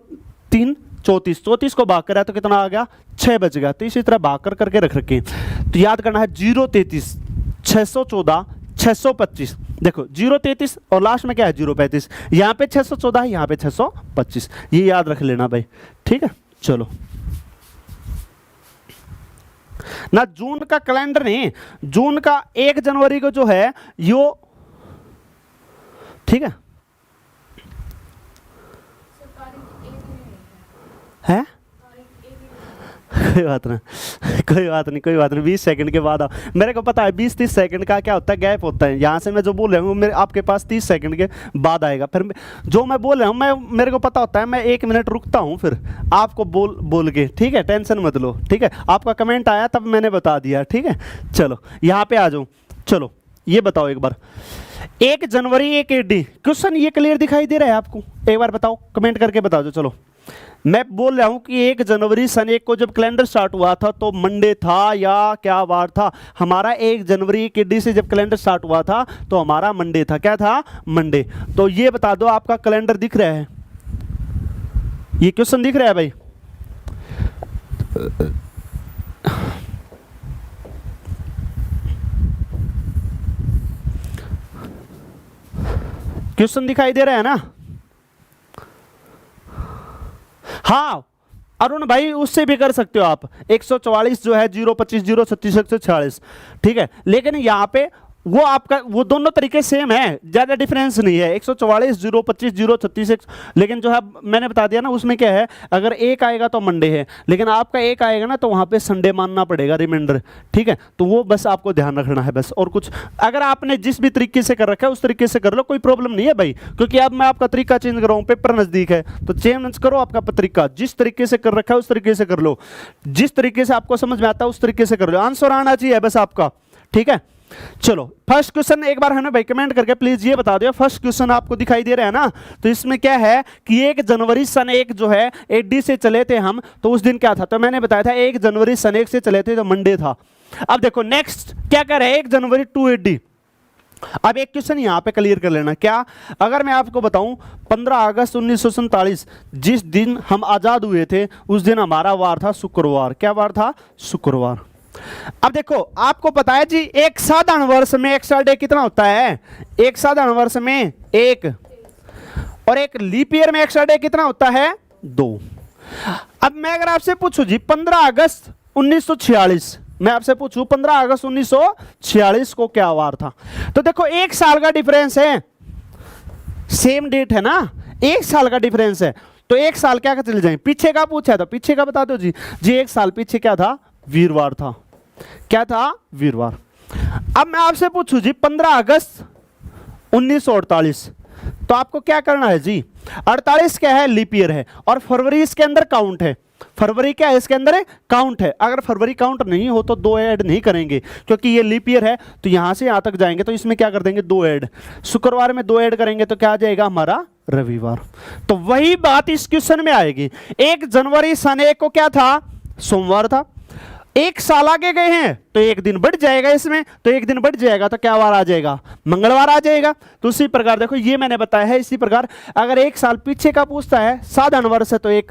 3 34, 34 को भाग करा तो कितना आ गया 6 बच गया। तो इसी तरह भाग कर करके रख रखे। तो याद करना है 033 614 625। देखो 033 और लास्ट में क्या है 035, यहाँ पे 614 है, यहाँ पे 625, ये याद रख लेना भाई, ठीक है। चलो ना, जून का कैलेंडर नहीं, जून का 1 जनवरी को जो है यो, ठीक है है कोई बात नहीं, कोई बात नहीं, कोई बात नहीं। 20 सेकंड के बाद मेरे को पता है 20-30 सेकंड का क्या होता है, गैप होता है। यहाँ से मैं जो बोल रहा हूँ मेरे आपके पास 30 सेकंड के बाद आएगा। फिर जो मैं बोल रहा हूँ मैं, मेरे को पता होता है, मैं 1 मिनट रुकता हूँ फिर आपको बोल के, ठीक है। टेंशन मत लो, ठीक है। आपका कमेंट आया तब मैंने बता दिया, ठीक है। चलो यहाँ पे आ जाऊँ। चलो ये बताओ एक बार, 1 जनवरी 1 AD क्वेश्चन ये क्लियर दिखाई दे रहा है आपको? एक बार बताओ, कमेंट करके बता दो। चलो मैं बोल रहा हूं कि 1 जनवरी सन 1 को जब कैलेंडर स्टार्ट हुआ था तो मंडे था या क्या वार था? हमारा 1 जनवरी 1 AD से जब कैलेंडर स्टार्ट हुआ था तो हमारा मंडे था। क्या था? मंडे। तो ये बता दो, आपका कैलेंडर दिख रहा है? ये क्वेश्चन दिख रहा है भाई? क्वेश्चन दिखाई दे रहा है ना? हाँ अरुण भाई, उससे भी कर सकते हो आप। 144 जो है 025 036 146, ठीक है। लेकिन यहाँ पे वो आपका, वो दोनों तरीके सेम है, ज्यादा डिफरेंस नहीं है। 144 025 036, लेकिन जो है मैंने बता दिया ना, उसमें क्या है, अगर 1 आएगा तो मंडे है, लेकिन आपका 1 आएगा ना तो वहां पे संडे मानना पड़ेगा रिमाइंडर, ठीक है। तो वो बस आपको ध्यान रखना है बस, और कुछ अगर आपने जिस भी तरीके से कर रखा है उस तरीके से कर लो, कोई प्रॉब्लम नहीं है भाई। क्योंकि अब मैं आपका तरीका चेंज कर रहा हूँ, पेपर नजदीक है तो चेंज करो आपका तरीका। जिस तरीके से कर रखा है उस तरीके से कर लो, जिस तरीके से आपको समझ में आता है उस तरीके से कर लो। आंसर आना चाहिए बस आपका, ठीक है। चलो फर्स्ट क्वेश्चन एक बार है ना भाई, कमेंट करके प्लीज ये बता दो। फर्स्ट क्वेश्चन आपको दिखाई दे रहा है ना? तो इसमें क्या है कि 1 जनवरी सन 1 जो है AD से चले थे हम, तो उस दिन क्या था? तो मैंने बताया था 1 जनवरी सन 1 से चले थे तो मंडे था। अब देखो नेक्स्ट क्या कर रहे हैं, 1 जनवरी 2 AD। अब एक क्वेश्चन यहां पे क्लियर कर लेना। क्या? अगर मैं आपको बताऊं 15 अगस्त 1947 जिस दिन हम आजाद हुए थे, उस दिन हमारा वार था शुक्रवार। क्या वार था? शुक्रवार। अब देखो आपको पता है जी, एक साधारण वर्ष में एक्स्ट्रा डे कितना होता है? एक साधारण वर्ष में 1, और एक लीप ईयर में एक्स्ट्रा डे कितना होता है? 2। अब मैं अगर आपसे पूछूं जी 15 अगस्त 1946, मैं आपसे पूछूं 15 अगस्त 1946 को क्या वार था? तो देखो 1 साल का डिफरेंस है, सेम डेट है ना, 1 साल का डिफरेंस है। तो 1 साल क्या चले जाए पीछे का पूछा था, पीछे का बता दो जी। 1 साल पीछे क्या था? वीरवार था। क्या था? वीरवार। अब मैं आपसे पूछूं जी 15 अगस्त 1948, तो आपको क्या करना है जी? 48 क्या है? लीप ईयर है, और फरवरी इसके अंदर काउंट है। फरवरी क्या है? इसके अंदर काउंट है। अगर फरवरी काउंट नहीं हो तो 2 ऐड नहीं करेंगे, क्योंकि ये लीप ईयर है। तो यहां से यहां तक जाएंगे तो इसमें क्या कर देंगे? 2 ऐड। शुक्रवार में 2 ऐड करेंगे तो क्या आ जाएगा हमारा? रविवार। तो वही बात इस क्वेश्चन में आएगी। 1 जनवरी सन 1 को क्या था? सोमवार था। 1 साल आगे गए हैं तो 1 दिन बढ़ जाएगा इसमें, तो 1 दिन बढ़ जाएगा तो क्या वार आ जाएगा? मंगलवार आ जाएगा। तो उसी प्रकार देखो ये मैंने बताया है, इसी प्रकार अगर 1 साल पीछे का पूछता है साधारण वर्ष है तो 1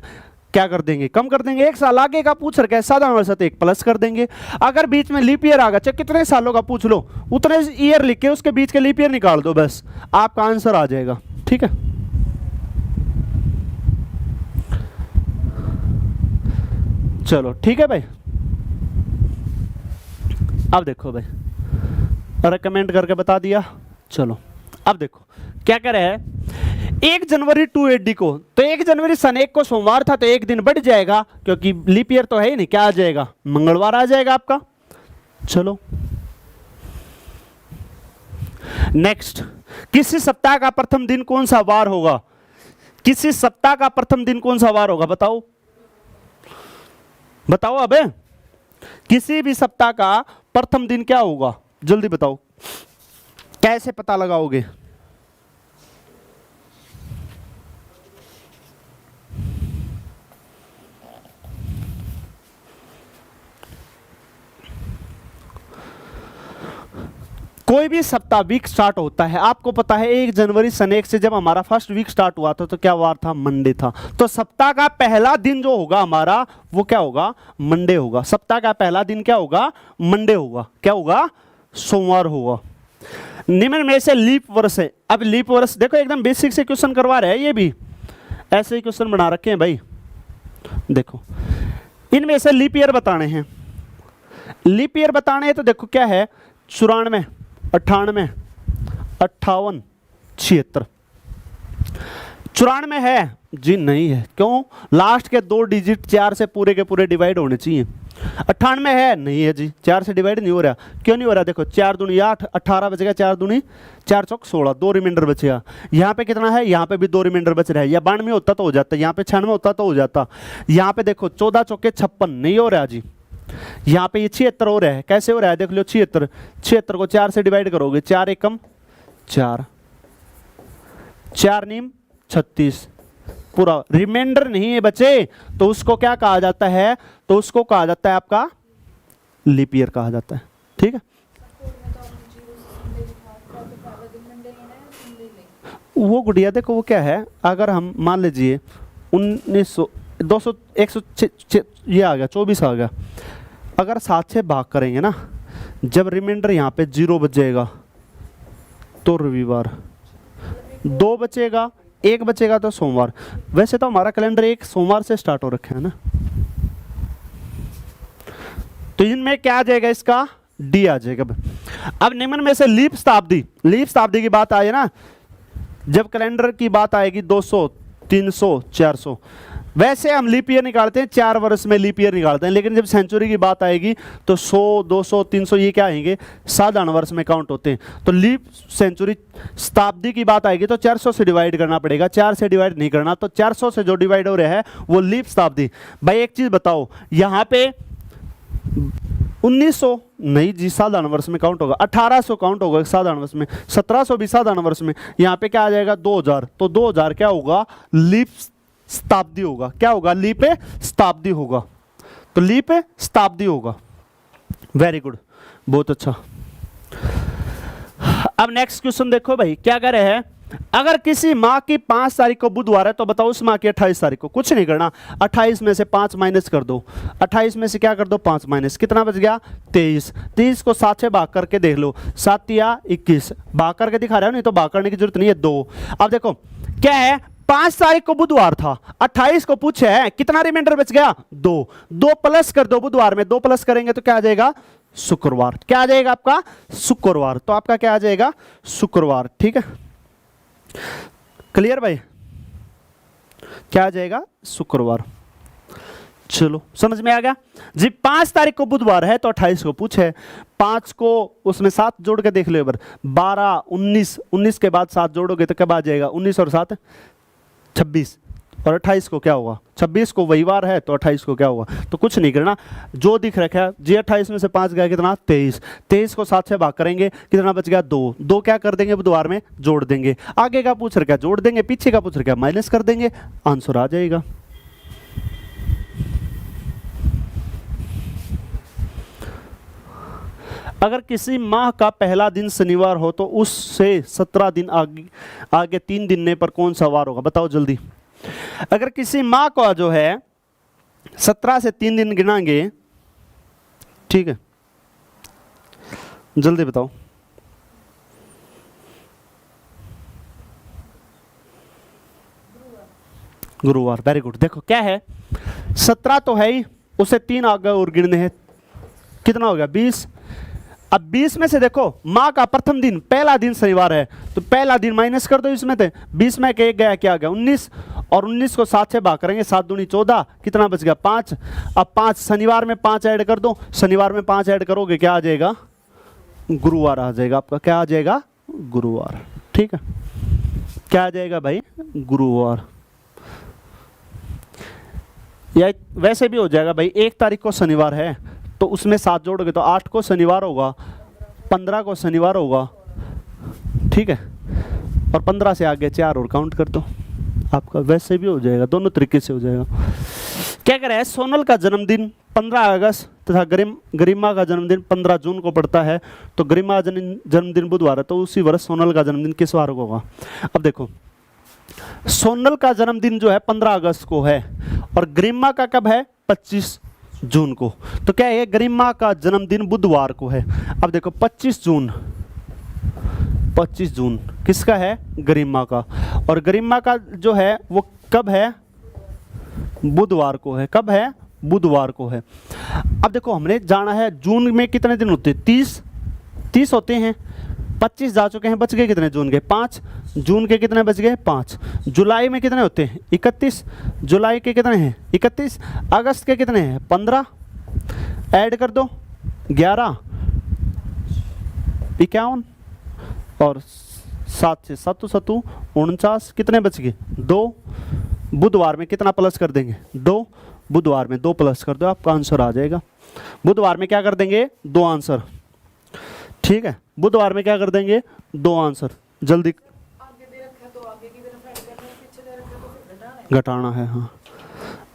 क्या कर देंगे? कम कर देंगे। 1 साल आगे का पूछ रखा है साधारण वर्ष है तो 1 प्लस कर देंगे। अगर बीच में लीप ईयर आ गया, चाहे कितने सालों का पूछ लो, उतने ईयर लिख के उसके बीच के लीप ईयर निकाल दो, बस आपका आंसर आ जाएगा, ठीक है। चलो ठीक है भाई। अब देखो भाई, अरे कमेंट करके बता दिया। चलो अब देखो क्या कह रहे हैं, 1 जनवरी 2 AD को, तो 1 जनवरी सन 1 को सोमवार था तो 1 दिन बढ़ जाएगा, क्योंकि लीप ईयर तो है ही नहीं। क्या आ जाएगा? मंगलवार आ जाएगा आपका। चलो नेक्स्ट, किसी सप्ताह का प्रथम दिन कौन सा वार होगा? किसी सप्ताह का प्रथम दिन कौन सा वार होगा? बताओ बताओ अबे, किसी भी सप्ताह का प्रथम दिन क्या होगा? जल्दी बताओ, कैसे पता लगाओगे? कोई भी सप्ताह वीक स्टार्ट होता है, आपको पता है 1 जनवरी सन 1 से जब हमारा फर्स्ट वीक स्टार्ट हुआ था तो क्या वार था? मंडे था। तो सप्ताह का पहला दिन जो होगा हमारा वो क्या होगा? मंडे होगा। सप्ताह का पहला दिन क्या होगा? मंडे होगा। क्या होगा? सोमवार होगा। निम्न में से लीप वर्ष है। अब लीप वर्ष देखो एकदम बेसिक से क्वेश्चन करवा रहे हैं, ये भी ऐसे ही क्वेश्चन बना रखे हैं भाई। देखो इनमें से लीप ईयर बताने हैं। लीप ईयर बताने हैं तो देखो क्या है? 94, 98, 58, 76। 94 है जी? नहीं है। क्यों? लास्ट के 2 डिजिट 4 से पूरे के पूरे डिवाइड होने चाहिए। 98 है? नहीं है जी, 4 से डिवाइड नहीं हो रहा। क्यों नहीं हो रहा? देखो 4 दूनी 8, 18 बचेगा, 4 दूनी 4 चौक 16, 2 रिमाइंडर बचेगा। यहाँ पे कितना है? यहाँ पे भी 2 रिमाइंडर बच रहा है। या 92 होता तो हो जाता, यहाँ पे 96 होता तो हो जाता। यहाँ पे देखो 14 चौके 56, नहीं हो रहा जी। यहाँ पे ये 76 हो रहा है। कैसे हो रहा है? देख लो 76, 76 को 4 से डिवाइड करोगे, 4 एकम 4, 4 नीम 36, पूरा रिमाइंडर नहीं है बचे, तो उसको क्या कहा जाता है? तो उसको कहा जाता है आपका लीप ईयर कहा जाता है। ठीक है, वो गुड़िया देखो वो क्या है, अगर हम मान लीजिए 1900 200 106 ये आ गया, 24 आ गया, अगर 7 से भाग करेंगे ना, जब रिमाइंडर यहाँ पे 0 बच जाएगा तो रविवार, 2 बचेगा, 1 बचेगा तो सोमवार। वैसे तो हमारा कैलेंडर 1 सोमवार से स्टार्ट हो रखा है ना, तो इनमें क्या आ जाएगा? इसका डी आ जाएगा। अब निम्न में से लीप शताब्दी, लीप शताब्दी की बात आई ना, जब कैलेंडर की बात आएगी 200, 300, 400, वैसे हम लीप ईयर निकालते हैं, 4 वर्ष में लीप ईयर निकालते हैं। लेकिन जब सेंचुरी की बात आएगी तो 100, 200, 300 ये क्या आएंगे? साधारण वर्ष में काउंट होते हैं। तो लीप सेंचुरी शताब्दी की बात आएगी तो 400 से डिवाइड करना पड़ेगा, 4 से डिवाइड नहीं करना। तो 400 से जो डिवाइड हो रहा है वो लीप शताब्दी। भाई एक चीज बताओ, यहाँ पे 1900 नहीं जी, साधारण वर्ष में काउंट होगा। 1800 काउंट होगा साधारण वर्ष में, 1700 भी साधारण वर्ष में। यहाँ पे क्या आ जाएगा? 2000। तो 2000 क्या होगा? लीप शताब्दी होगा। क्या होगा? लीप शताब्दी होगा। तो लीप शताब्दी होगा। वेरी गुड, बहुत अच्छा। अब नेक्स्ट क्वेश्चन देखो भाई, क्या कह रहे हैं? अगर किसी माह की 5 तारीख को बुधवार है तो बताओ उस माह की 28 तारीख को। कुछ नहीं करना, 28 में से 5 माइनस कर दो। 28 में से क्या कर दो? 5 माइनस, कितना बच गया? 23। 23 को 7 से भाग करके देख लो, 7 या 21, भाग करके दिखा रहा है, नहीं तो भाग करने की जरूरत नहीं है, 2। अब देखो क्या है, 5 तारीख को बुधवार था, 28 को पूछे है, कितना रिमाइंडर बच गया? 2। 2 प्लस कर दो, बुधवार में 2 प्लस करेंगे तो क्या आ जाएगा? शुक्रवार। क्या आ जाएगा आपका? शुक्रवार। तो आपका क्या आ जाएगा? शुक्रवार। ठीक है, क्लियर भाई? क्या आ जाएगा? शुक्रवार। चलो समझ में आ गया जी। 5 तारीख को बुधवार है तो 28 को पूछे, 5 को उसमें 7 जोड़ के देख लो एक बार, 12, 19, 19 के बाद 7 जोड़ोगे तो कब आ जाएगा? 19 और 7 26, और 28 को क्या होगा? 26 को वही वार है तो 28 को क्या होगा? तो कुछ नहीं करना, जो दिख रखा है जी। 28 में से 5 गया कितना? 23। 23 को 7 से भाग करेंगे, कितना बच गया? 2। 2 क्या कर देंगे? बुधवार में जोड़ देंगे। आगे का पूछ रखा है जोड़ देंगे, पीछे का पूछ रखा है माइनस कर देंगे, आंसर आ जाएगा। अगर किसी माह का पहला दिन शनिवार हो तो उससे 17 दिन आगे 3 दिन पर कौन सा वार होगा? बताओ जल्दी। अगर किसी माह का जो है 17 से 3 दिन गिनाएंगे, ठीक है, जल्दी बताओ। गुरुवार। Very good. देखो क्या है, 17 तो है ही, उसे 3 आगे और गिनने हैं, कितना हो गया? 20। अब 20 में से देखो माह का प्रथम दिन पहला दिन शनिवार है तो पहला दिन माइनस कर दो इसमें थे, 20 में के एक गया, क्या गया? 19, और 19 को 7 से भाग करेंगे, 7 दूनी 14, कितना बच गया? 5। अब 5 शनिवार में 5 ऐड कर दो, शनिवार में 5 ऐड करोगे क्या आ जाएगा? गुरुवार आ जाएगा आपका। क्या आ जाएगा? गुरुवार। ठीक है, क्या आ जाएगा भाई? गुरुवार। या वैसे भी हो जाएगा भाई, 1 तारीख को शनिवार है तो उसमें 7 जोड़ोगे तो 8 को शनिवार होगा, 15 को शनिवार होगा, ठीक है, और 15 से आगे 4 और काउंट कर दो, आपका वैसे भी हो जाएगा, दोनों तरीके से हो जाएगा। क्या कह रहा है, सोनल का जन्मदिन 15 अगस्त तथा गरिमा का जन्मदिन 15 जून को पड़ता है, तो गरिमा का जन्मदिन बुधवार है, तो उसी वर्ष सोनल का जन्मदिन किस वार को होगा। अब देखो सोनल का जन्मदिन जो है 15 अगस्त को है और गरिमा का कब है, 25 जून को, तो क्या है, गरिमा का जन्मदिन बुधवार को है। अब देखो 25 जून किसका है, गरिमा का, और गरिमा का जो है वो कब है, बुधवार को है, कब है, बुधवार को है। अब देखो हमने जाना है जून में कितने दिन होते हैं, 30 होते हैं, 25 जा चुके हैं, बच गए कितने जून के, 5, जून के कितने बच गए, 5, जुलाई में कितने होते हैं, 31, जुलाई के कितने हैं, 31, अगस्त के कितने हैं, 15, ऐड कर दो 11, 51 और 7 से 7 7 49, कितने बच गए, 2, बुधवार में कितना प्लस कर देंगे, 2, बुधवार में 2 प्लस कर दो, आपका आंसर आ जाएगा। बुधवार में क्या कर देंगे, 2 आंसर, ठीक है, बुधवार में क्या कर देंगे, 2 आंसर, जल्दी घटाना है, हाँ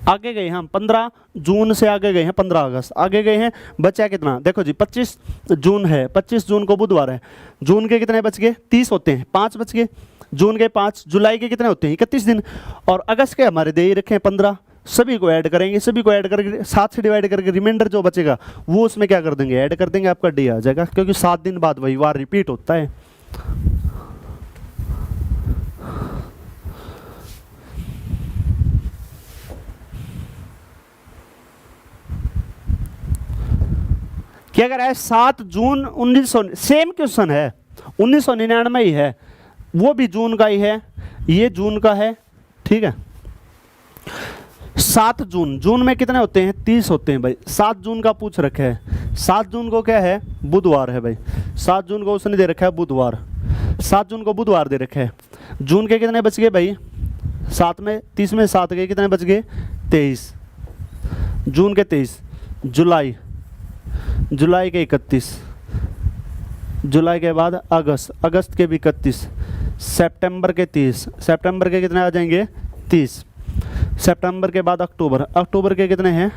आगे गए हम 15 जून से आगे गए हैं 15 अगस्त आगे गए हैं, बचा कितना, देखो जी 25 जून है, 25 जून को बुधवार है, जून के कितने बच गए, 30 होते हैं, 5 बच गए, जून के 5, जुलाई के कितने होते हैं, 31 दिन, और अगस्त के हमारे दे ही रखे हैं 15, सभी को ऐड करेंगे, सभी को ऐड करके 7 से डिवाइड करके रिमाइंडर जो बचेगा वो उसमें क्या कर देंगे, ऐड कर देंगे, आपका डी आ जाएगा, क्योंकि 7 दिन बाद वही वार रिपीट होता है। क्या कह रहा है, 7 जून 1900, सेम क्वेश्चन है, 1999 ही है, वो भी जून का ही है, ये जून का है, ठीक है। 7 जून, जून में कितने होते हैं, 30 होते हैं भाई, 7 जून का पूछ रखे है, 7 जून को क्या है, बुधवार है भाई, 7 जून को उसने दे रखा है बुधवार, 7 जून को बुधवार दे रखे है, जून के कितने बच गए भाई, 7 में 30 में 7 गए, कितने बच गए, 23, जून के 23, जुलाई के 31, जुलाई के बाद अगस्त के भी 31, सितंबर के 30, सितंबर के कितने आ जाएंगे, 30, सितंबर के बाद अक्टूबर के कितने हैं,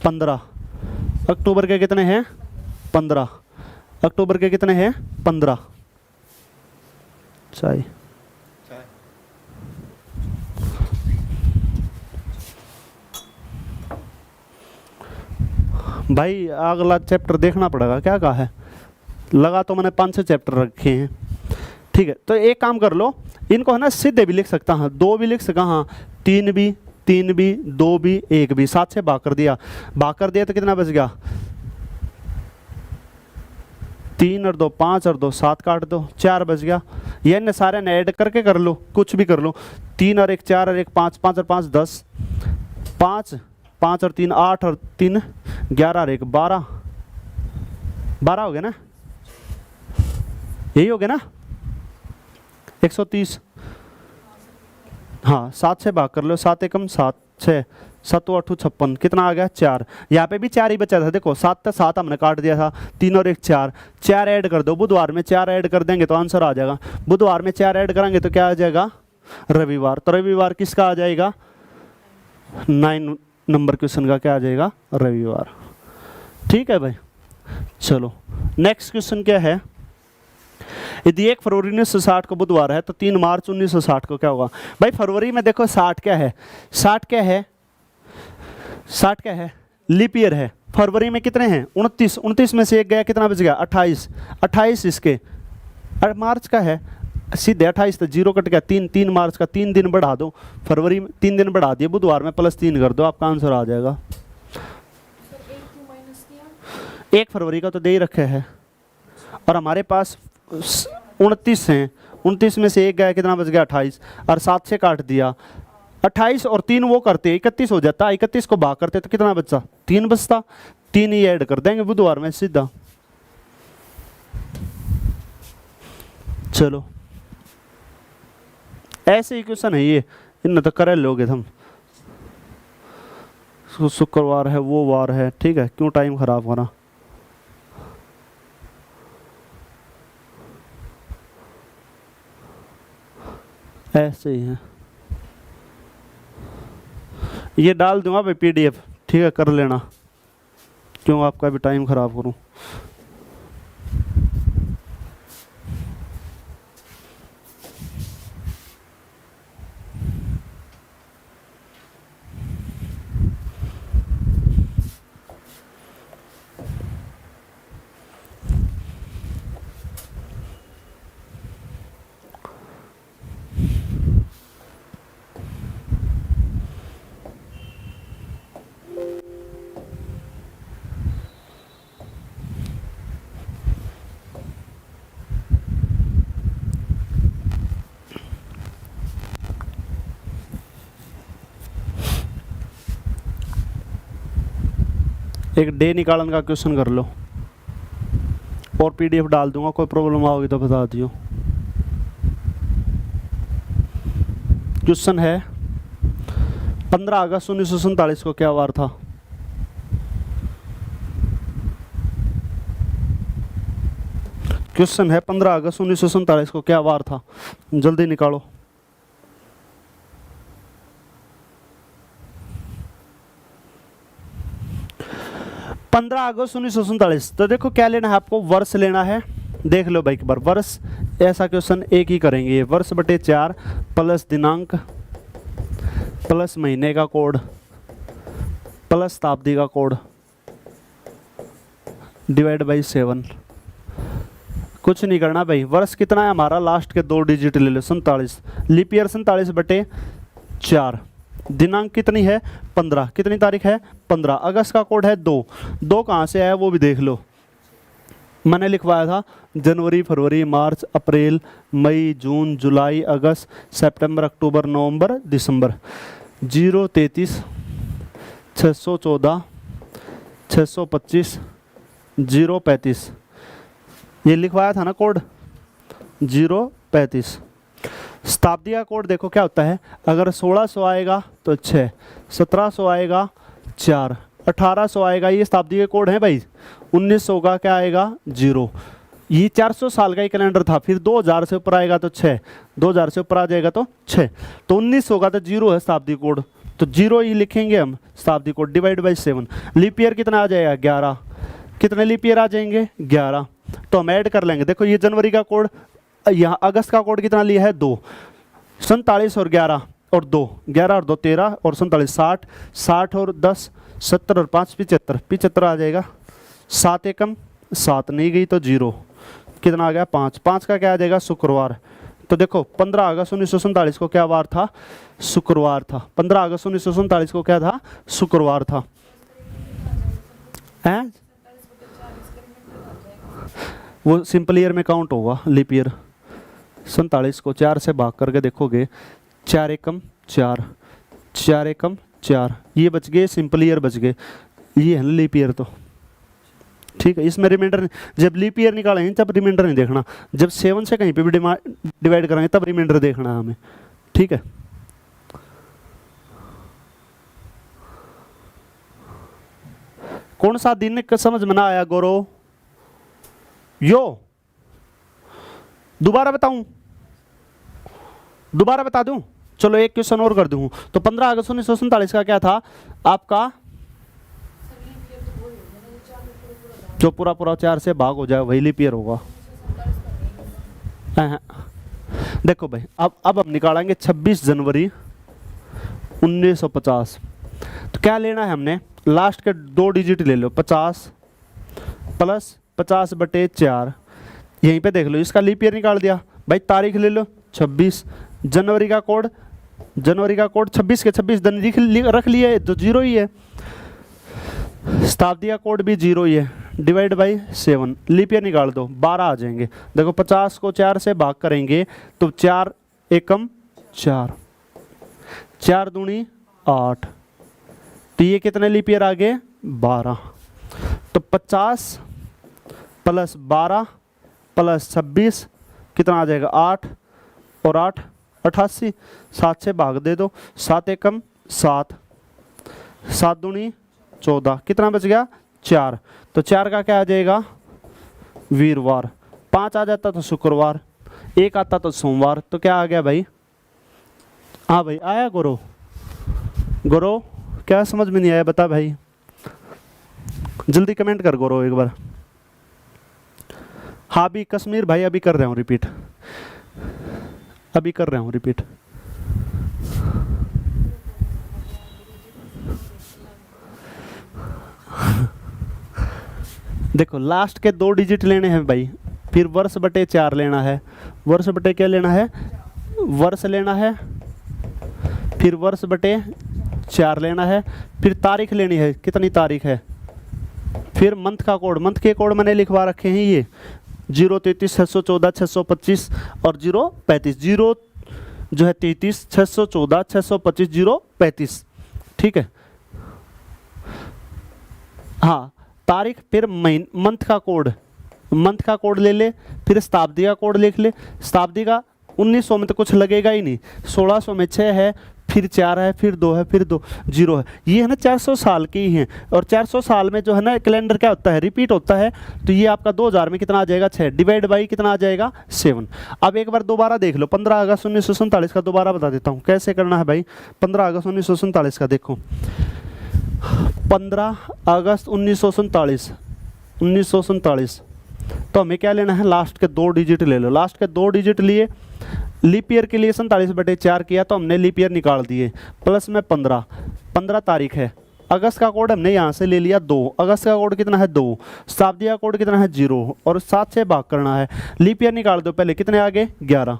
15, अक्टूबर के कितने हैं, 15, अक्टूबर के कितने हैं, 15, चाय भाई, अगला चैप्टर देखना पड़ेगा, क्या कहा है, लगा तो मैंने 5-6 चैप्टर रखे हैं, ठीक है। तो एक काम कर लो, इनको है ना सीधे भी लिख सकता हाँ, 2 भी लिख सका हाँ, 3 भी, 2 भी, 1 भी, 7 से भाग कर दिया तो कितना बच गया, 3 और 2 5 और 2 7 काट दो, 4 बच गया, ये न सारे ने ऐड करके कर लो, कुछ भी कर लो, 3 और 1 4 और 1 5, 5 और 5 10, 5 और 3 8 और 3 11 और 1 12 हो गया ना, यही हो गया ना, 130, हाँ 7 से भाग कर लो, 7 एकम 7 6 7 8 56, कितना आ गया 4, यहाँ पे भी 4 ही बचा था, देखो 7 7 हमने काट दिया था, 3 और 1 4 ऐड कर दो, बुधवार में 4 ऐड कर देंगे तो आंसर आ जाएगा, बुधवार में 4 ऐड करेंगे तो क्या आ जाएगा, रविवार, तो रविवार किसका आ जाएगा, 9 नंबर क्वेश्चन का क्या आ जाएगा, रविवार, ठीक है भाई। चलो नेक्स्ट क्वेश्चन क्या है, यदि 1 फरवरी 1960 को बुधवार है तो 3 मार्च 1960 को क्या होगा। भाई फरवरी में देखो 60 क्या है, 60 क्या है, लीप ईयर है, फरवरी में कितने हैं 29 में से 1 गया, कितना बच गया 28 इसके, मार्च का है सीधे 28, तो 0 कट गया, 3 मार्च का 3 दिन बढ़ा दो, फरवरी में 3 दिन बढ़ा दिए, बुधवार में +3 कर दो, आपका आंसर आ जाएगा। 1 फरवरी का तो दे ही रखे है और हमारे पास 29 हैं, 29 में से 1 गया, कितना बच गया 28, और 7 से काट दिया, 28 और 3 वो करते 31 हो जाता, 31 को भाग करते तो कितना बचा 3 बचता, 3 ही ऐड कर देंगे बुधवार में सीधा। चलो ऐसे ही क्वेश्चन है ये, इन तो कर लोगे हम। शुक्रवार है, वो वार है, ठीक है, क्यों टाइम खराब करा। ऐसे ही है, ये डाल दूंगा भाई PDF, ठीक है, कर लेना, क्यों आपका भी टाइम खराब करूं। एक डे निकालन का क्वेश्चन कर लो और PDF डाल दूंगा, कोई प्रॉब्लम आओगी तो बता दियो। क्वेश्चन है 15 अगस्त 1947 को क्या वार था। क्वेश्चन है 15 अगस्त 1947 को क्या वार था, जल्दी निकालो। पंद्रह अगस्त 1947, तो देखो क्या लेना है आपको, वर्ष लेना है। देख लो भाई एक बार, वर्ष, ऐसा क्वेश्चन एक ही करेंगे, ये वर्ष बटे 4 प्लस दिनांक प्लस महीने का कोड प्लस शताब्दी का कोड डिवाइड बाई 7। कुछ नहीं करना भाई, वर्ष कितना है हमारा, लास्ट के 2 डिजिट ले लो, 47, लीप ईयर 47 बटे 4, दिनांक कितनी है 15, कितनी तारीख है 15, अगस्त का कोड है 2 कहाँ से आया वो भी देख लो। मैंने लिखवाया था जनवरी, फरवरी, मार्च, अप्रैल, मई, जून, जुलाई, अगस्त, सितंबर, अक्टूबर, नवंबर, दिसंबर। 033 614 625 035, ये लिखवाया था ना कोड 035। शताब्दी का कोड देखो क्या होता है, अगर 1600 आएगा तो 6, 1700 आएगा 4, 1800 आएगा, ये शताब्दी के कोड हैं भाई। 1900 का क्या आएगा 0, ये 400 साल का ही कैलेंडर था। फिर 2000 से ऊपर आएगा तो 6, 2000 से ऊपर आ जाएगा तो 6, तो 1900 का तो 0 है शताब्दी कोड, तो 0 ही लिखेंगे हम शताब्दी code divide by 7। Leap year कितना आ जाएगा 11, कितने लीप ईयर आ जाएंगे 11, तो हम ऐड कर लेंगे। देखो ये जनवरी का कोड, यहाँ अगस्त का कोड कितना लिया है 2, 47 और 11 और 2, 11 और 2 13 और 47 60, 60 और 10 70 और 5 75, 75 आ जाएगा। 7 एकम 7 नहीं गई तो 0, कितना आ गया 5, 5 का क्या आ जाएगा शुक्रवार। तो देखो 15 अगस्त 1947 को क्या वार था, शुक्रवार था। 15 अगस्त 1947 को क्या था, शुक्रवार था। हैं वो सिंपल ईयर में काउंट होगा, लीप ईयर। 47 को 4 से भाग करके देखोगे, 4 एकम 4, 4 एकम 4, ये बच गए सिंपल ईयर बच गए, ये है ना लीप ईयर। तो ठीक है, इसमें रिमाइंडर, जब लीप ईयर निकालेंगे तब रिमाइंडर नहीं देखना, जब 7 से कहीं पे भी डिवाइड करेंगे तब रिमाइंडर देखना है हमें, ठीक है। कौन सा दिन समझ में ना आया गौरव, यो दोबारा बताऊं, दोबारा बता दूं, चलो एक क्वेश्चन और कर दूं। तो 15 अगस्त 1947 का क्या था आपका, जो पूरा पूरा 4 से भाग हो जाए वही लीप ईयर होगा। देखो भाई अब हम निकालेंगे 26 जनवरी 1950। तो क्या लेना है हमने, लास्ट के 2 डिजिट ले लो, 50 प्लस 50 बटे 4, यहीं पे देख लो, इसका लीप ईयर निकाल दिया भाई। तारीख ले लो 26, जनवरी का कोड 26 के 26 दिन रख लिए तो 0 ही है, शताब्दी का कोड भी 0 ही है, डिवाइड बाई 7, लीप ईयर निकाल दो 12 आ जाएंगे। देखो 50 को 4 से भाग करेंगे तो 4 एकम 4, 4 दूनी 8, तो ये कितने लीप ईयर आ गए 12। तो 50 प्लस 12 प्लस 26 कितना आ जाएगा 8 और 8 88, 7 से भाग दे दो, 7 एकम 7, 7 दूनी 14, कितना बच गया 4, तो 4 का क्या आ जाएगा वीरवार, 5 आ जाता तो शुक्रवार, 1 आता तो सोमवार, तो क्या आ गया भाई, हाँ भाई आया गौरव, गौरव क्या समझ में नहीं आया बता भाई, जल्दी कमेंट कर गौरव एक बार। हाँ भी कश्मीर भाई अभी कर रहा हूँ रिपीट, अभी कर रहा हूँ रिपीट। देखो लास्ट के 2 डिजिट लेने हैं भाई, फिर वर्ष बटे 4 लेना है, वर्ष बटे क्या लेना है, वर्ष लेना है, फिर वर्ष बटे 4 लेना है, फिर तारीख लेनी है, कितनी तारीख है, फिर मंथ का कोड, मंथ के कोड मैंने लिखवा रखे हैं ये 033 614 625 और 035, 0 जो है 33 614 625 035, ठीक है। हाँ तारीख, फिर मंथ का कोड, मंथ का कोड ले ले, फिर शताब्दी का कोड लिख ले, शताब्दी का 1900 में तो कुछ लगेगा ही नहीं, 1600 में 6 है, फिर 4 है, फिर 2 है, फिर 2 0 है, ये है ना 400 साल की ही हैं, और 400 साल में जो है ना कैलेंडर क्या होता है रिपीट होता है, तो ये आपका 2000 में कितना आ जाएगा 6 डिवाइड बाई कितना आ जाएगा 7। अब एक बार दोबारा देख लो 15 अगस्त 1947 का दोबारा बता देता हूँ कैसे करना है भाई। 15 अगस्त 1947 का देखो, 15 अगस्त 1947 तो हमें क्या लेना है, लास्ट के 2 डिजिट ले लो, लास्ट के 2 डिजिट लिए, लीप ईयर के लिए 47/4 किया तो हमने लीप ईयर निकाल दिए, प्लस में 15 तारीख है, अगस्त का कोड हमने यहाँ से ले लिया 2, अगस्त का कोड कितना है 2, शताब्दी का कोड कितना है 0 और 7 से भाग करना है, लीप ईयर निकाल दो पहले, कितने आगे 11,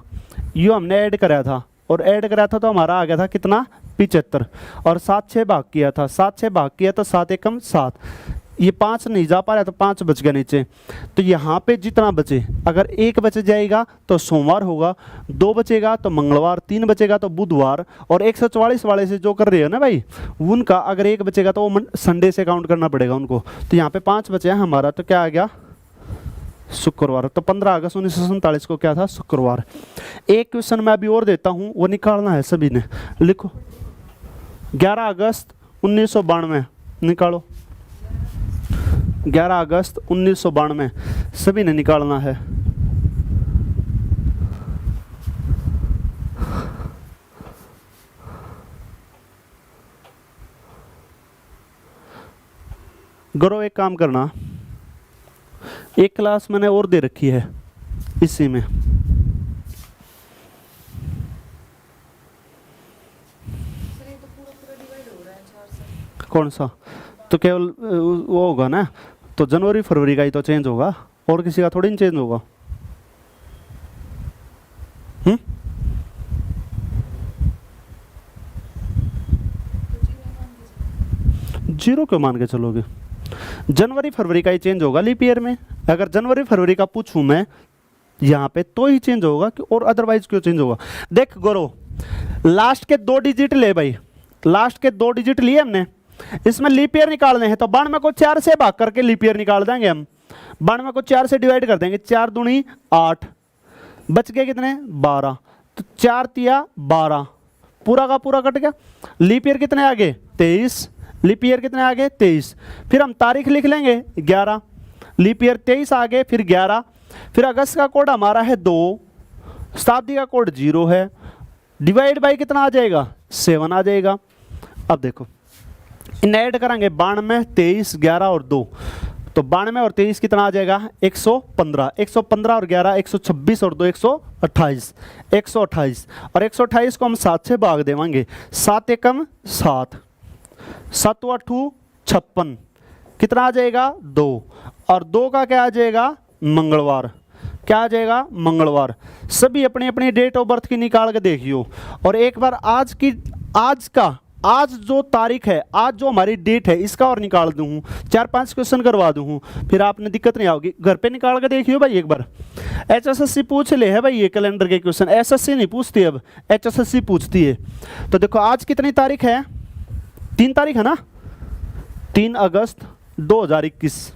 यो हमने ऐड कराया था और ऐड कराया था तो हमारा आ गया था कितना 75 और 7 से भाग किया था, 7 से भाग किया तो 7 एकम 7, ये 5 नहीं जा पा रहा तो 5 बच गया नीचे, तो यहाँ पे जितना बचे, अगर 1 बच जाएगा तो सोमवार होगा, 2 बचेगा तो मंगलवार, 3 बचेगा तो बुधवार, और 144 वाले से जो कर रहे हो ना भाई उनका अगर 1 बचेगा तो वो संडे से काउंट करना पड़ेगा उनको, तो यहाँ पे 5 बचे हैं हमारा, तो क्या आ गया शुक्रवार। तो 15 अगस्त 1947 को क्या था शुक्रवार। एक क्वेश्चन मैं अभी और देता हूँ वो निकालना है सभी ने, लिखो 11 अगस्त 1992 निकालो, 11 अगस्त 1992 सभी ने निकालना है। गौरव एक काम करना, एक क्लास मैंने और दे रखी है इसी में, कौन सा, तो केवल वो होगा ना, तो जनवरी फरवरी का ही तो चेंज होगा और किसी का थोड़ी नहीं चेंज होगा। जीरो क्यों मान के चलोगे, जनवरी फरवरी का ही चेंज होगा लीप ईयर में, अगर जनवरी फरवरी का पूछूं मैं यहाँ पे तो ही चेंज होगा कि और अदरवाइज क्यों चेंज होगा। देख गौरव लास्ट के 2 डिजिट ले भाई, लास्ट के 2 डिजिट लिए हमने, इसमें लीप ईयर निकालने हैं तो 92 को 4 से भाग करके लीप ईयर निकाल देंगे हम, 92 को 4 से डिवाइड कर देंगे, 4 दूनी 8, बच गए कितने 12, तो 4 तिया 12, पूरा का पूरा कट गया। लीप ईयर कितने आगे 23, लीप ईयर कितने आगे 23, फिर हम तारीख लिख लेंगे 11, लीप ईयर 23 आगे फिर 11, फिर अगस्त का कोड हमारा है 2, शताब्दी का कोड 0 है, डिवाइड बाई कितना आ जाएगा 7 आ जाएगा। अब देखो इन ऐड करेंगे 92 23 11 और 2, तो 92 और 23 कितना आ जाएगा 115, 115 और 11 126 और 2 128, 128 और 128 को हम 7 से भाग देवांगे, 7 एकम 7, 7 8 56, कितना आ जाएगा 2, और 2 का क्या आ जाएगा मंगलवार, क्या आ जाएगा मंगलवार। सभी अपनी अपनी डेट ऑफ बर्थ की निकाल के देखियो, और एक बार आज जो तारीख है, आज जो हमारी डेट है इसका और निकाल दूँ, 4-5 क्वेश्चन करवा दूँ, फिर आपने दिक्कत नहीं आओगी, घर पे निकाल के देखियो भाई एक बार। HSSC पूछ ले है भाई ये कैलेंडर के क्वेश्चन, SSC नहीं पूछती, अब HSSC पूछती है। तो देखो आज कितनी तारीख है 3 तारीख है ना, 3 अगस्त 2021,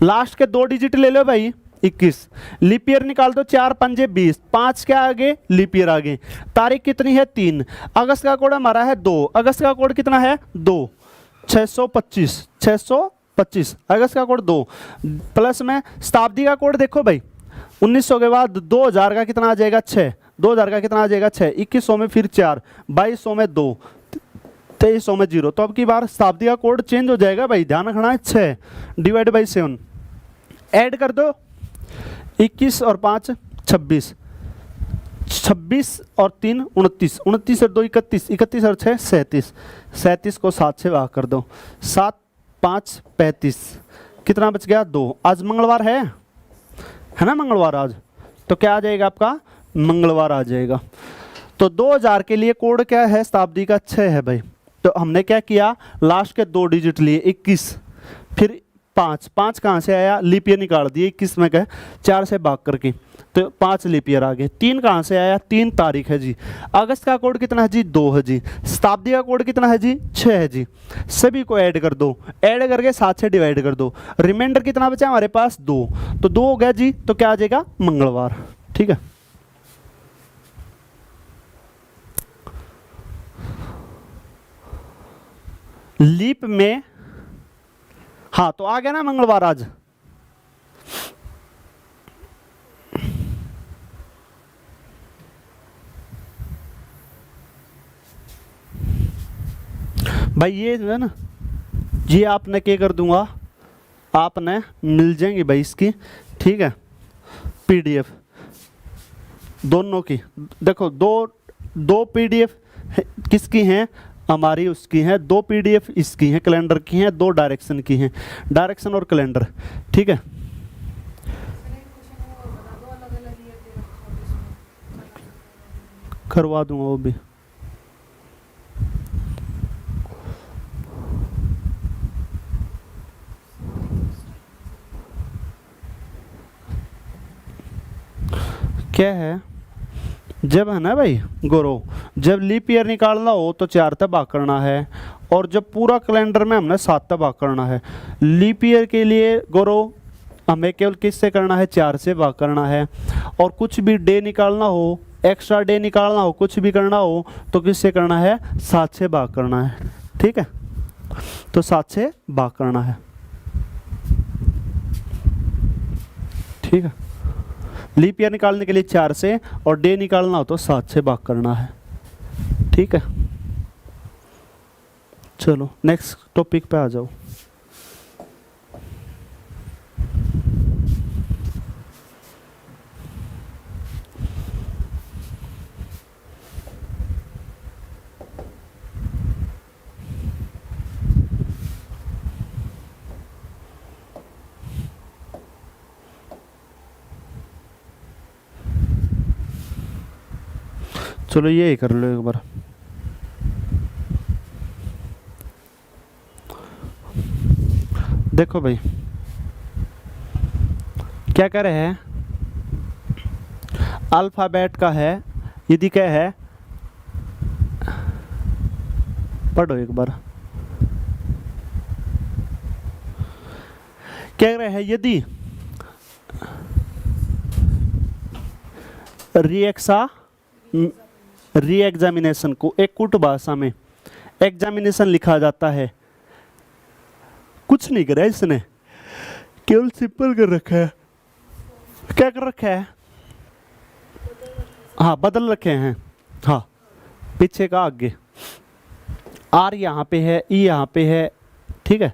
लास्ट के 2 डिजिट ले लो भाई, 21। लीप ईयर निकाल दो, 4 पंजे 20, 5 क्या आगे, लीप ईयर आगे। तारीख कितनी है, 3। अगस्त का कोड हमारा है 2, अगस्त का कोड कितना है 2, 625, 625 अगस्त का कोड 2। प्लस में शताब्दी का कोड देखो भाई, 1900 के बाद 2000 का कितना आ जाएगा 6, 2000 का कितना आ जाएगा 6, 2100 में फिर 4, 2200 में 2, 2300 में 0। तो अब की बार शताब्दी का कोड चेंज हो जाएगा भाई, ध्यान रखना है। 6 डिवाइड बाई 7 ऐड कर दो, 21 और 5 26, 26 और 3 29, 29 और 2 31, 31 और 6 37, 37 को 7 से भाग कर दो, 7 5 35, कितना बच गया 2। आज मंगलवार है ना, मंगलवार आज, तो क्या आ जाएगा आपका, मंगलवार आ जाएगा। तो 2000 के लिए कोड क्या है, शताब्दी का 6 है भाई। तो हमने क्या किया, लास्ट के 2 डिजिट लिए 21, फिर 5, 5 कहाँ से आया, लीप ईयर निकाल दिए 21 में गए 4 से भाग करके, तो 5 लीप ईयर आ गए। 3 कहाँ से आया, 3 तारीख है जी। अगस्त का कोड कितना है जी, 2 है जी। शताब्दी का कोड कितना है जी, 6 है जी। सभी को ऐड कर दो, ऐड करके 7 से डिवाइड कर दो, रिमाइंडर कितना बचा हमारे पास 2, तो 2 हो गया जी। तो क्या आ जाएगा, मंगलवार। ठीक है, लीप में, हाँ तो आ गया ना मंगलवार आज। भाई ये जो है ना, ये आपने क्या कर दूंगा, आपने मिल जाएंगी भाई इसकी, ठीक है, पीडीएफ दोनों की। देखो दो पीडीएफ किसकी हैं, हमारी उसकी हैं। 2 पीडीएफ इसकी हैं, कैलेंडर की हैं, 2 डायरेक्शन की हैं, डायरेक्शन और कैलेंडर। ठीक है, करवा दूंगा वो भी। क्या है, जब है ना भाई गौरव, जब लीप ईयर निकालना हो तो 4 तक भाग करना है, और जब पूरा कैलेंडर में हमने 7 तक भाग करना है। लीप ईयर के लिए गौरव हमें केवल किससे करना है, 4 से भाग करना है। और कुछ भी डे निकालना हो, एक्स्ट्रा डे निकालना हो, कुछ भी करना हो तो किससे करना है, 7 से भाग करना है। ठीक है, तो 7 से भाग करना है। ठीक है, लीप ईयर निकालने के लिए 4 से, और डे निकालना हो तो 7 से भाग करना है। ठीक है, चलो नेक्स्ट टॉपिक पे आ जाओ। चलो ये ही कर लो एक बार। देखो भाई क्या कह रहे हैं, अल्फाबेट का है, यदि क्या है, पढ़ो एक बार। कह रहे हैं यदि री एग्जामिनेशन को एक कुट भाषा में एग्जामिनेशन लिखा जाता है। कुछ नहीं करा इसने, केवल सिंपल कर रखा है। क्या कर रखा है, हाँ बदल रखे हैं, हाँ पीछे का आगे, आर यहाँ पे है, ई यहाँ पे है। ठीक है,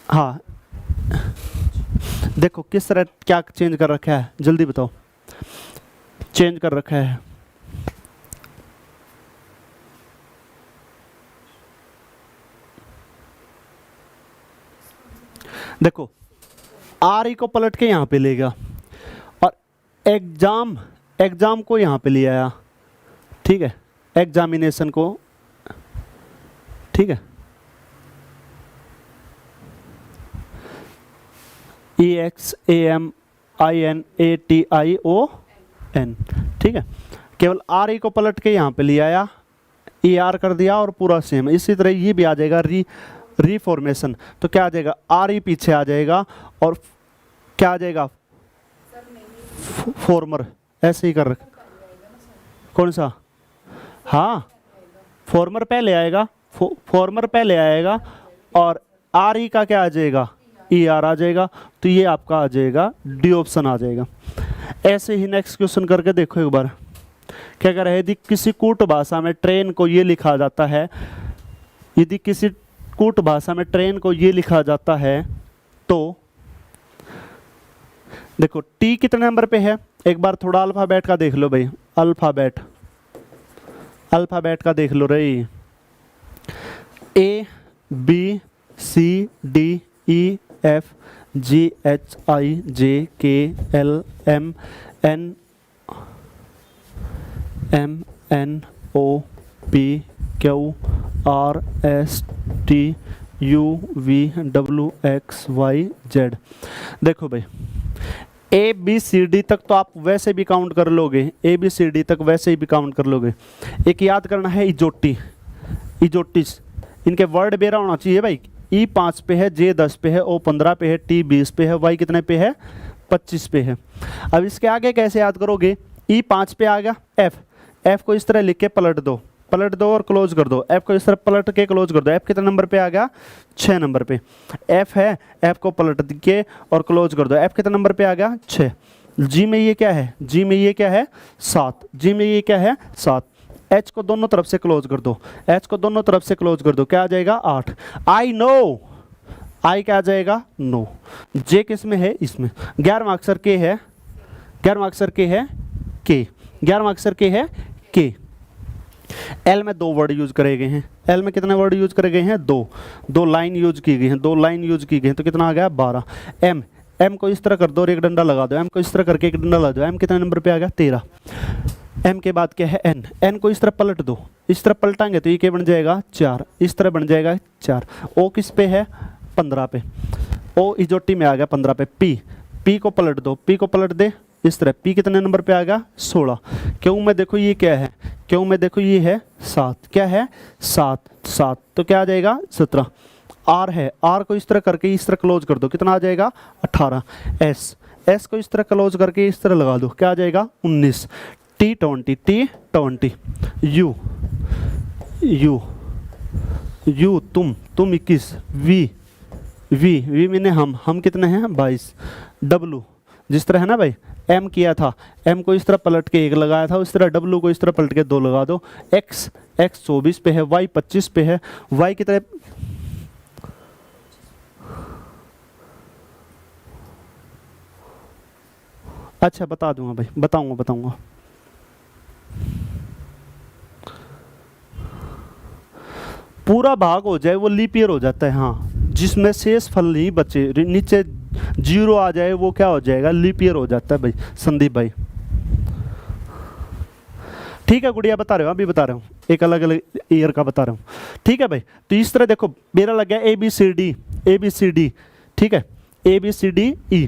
हाँ देखो किस तरह क्या चेंज कर रखा है, जल्दी बताओ। चेंज कर रखा है, देखो आर ई को पलट के यहाँ पे लेगा, और एग्जाम को यहाँ पे ले आया। ठीक है, एग्जामिनेशन को, ठीक है, EXAMINATION। ठीक है, केवल आर ई को पलट के यहाँ पे ले आया, ER कर दिया और पूरा सेम। इसी तरह ये भी आ जाएगा रीफॉर्मेशन। तो क्या आ जाएगा, आर ई पीछे आ जाएगा और क्या आ जाएगा? फॉर्मर, ऐसे ही कर रख। कौन सा? हाँ, फॉर्मर पहले आएगा, फॉर्मर पहले आएगा और आर ई का क्या आ जाएगा? ई आर आ जाएगा। तो ये आपका आ जाएगा डी ऑप्शन आ जाएगा। ऐसे ही नेक्स्ट क्वेश्चन करके देखो एक बार। क्या कह रहा है? यदि किसी कूट भाषा में ट्रेन को ये लिखा जाता है, यदि किसी कूट भाषा में ट्रेन को ये लिखा जाता है तो देखो टी कितने नंबर पे है? एक बार थोड़ा अल्फाबेट का देख लो भाई, अल्फाबेट का देख लो रही। A B C D E F G H I J K L M N O P Q R S T U V W X Y Z. देखो भाई, ए बी सी डी तक तो आप वैसे भी काउंट कर लोगे, ए बी सी डी तक वैसे ही भी काउंट कर लोगे। एक याद करना है इजोटी, इनके वर्ड बेरा होना चाहिए भाई। ई 5 पे है, जे 10 पे है, ओ 15 पे है, टी 20 पे है, वाई कितने पे है? 25 पे है। अब इसके आगे कैसे याद करोगे? ई 5 पे आ गया, एफ को इस तरह लिख के पलट दो और क्लोज कर दो। एफ को इस तरह पलट के क्लोज कर दो। एफ कितने नंबर पे आ गया? 6 नंबर पे। एफ है, एफ को पलट के और क्लोज कर दो। एफ कितने नंबर पे आ गया? 6। जी में ये क्या है? जी में ये क्या है? 7। जी में ये क्या है? 7। एच को दोनों तरफ से क्लोज कर दो, एच को दोनों तरफ से क्लोज कर दो। क्या आ जाएगा? 8। आई नो, आई क्या आ जाएगा? नो। जे किस में है? इसमें। 11वां अक्षर के है, 11वां अक्षर के है के, 11वां अक्षर के है के। एल में 2 वर्ड यूज करे गए हैं। एल में कितने वर्ड यूज करे गए हैं? 2 लाइन यूज की गई हैं, 2 लाइन यूज की गई हैं। तो कितना आ गया? 12। एम को इस तरह कर दो और एक डंडा लगा दो। एम को इस तरह करके एक डंडा लगा दो। एम कितने नंबर पे आ गया? 13। एम के बाद क्या है? एन को इस तरह पलट दो, इस तरह पलटाएंगे तो ये क्या बन जाएगा? 4। इस तरह बन जाएगा 4। ओ किस पे है? 15 पे। ओ इजोटी में आ गया 15 पे। पी को पलट दो, पी को पलट दे इस तरह। पी कितने नंबर पे आ गया? 16। क्यों में देखो ये क्या है? क्यों में देखो ये है 7। क्या है? 7। तो क्या आ जाएगा? 17। आर है, आर को इस तरह करके इस तरह क्लोज कर दो। कितना आ जाएगा? 18। एस को इस तरह क्लोज करके इस तरह लगा दो। क्या आ जाएगा? 19। टी 20। यू तुम 21। वी मैंने हम कितने हैं? 22। डब्लू जिस तरह है ना भाई, एम किया था, एम को इस तरह पलट के 1 लगाया था, उस तरह डब्लू को इस तरह पलट के 2 लगा दो। एक्स 24 पे है, वाई 25 पे है। वाई कितने? अच्छा बता दूंगा भाई, बताऊंगा। पूरा भाग हो जाए वो लीप ईयर हो जाता है। हाँ, जिसमें शेष फल नहीं बचे, नीचे 0 आ जाए वो क्या हो जाएगा? लीप ईयर हो जाता है भाई, संदीप भाई। ठीक है गुड़िया, बता रहे हो, अभी बता रहा हूँ, एक अलग अलग ईयर का बता रहा हूँ। ठीक है भाई, तो इस तरह देखो मेरा लग गया ABCD। ठीक है, ABCDE।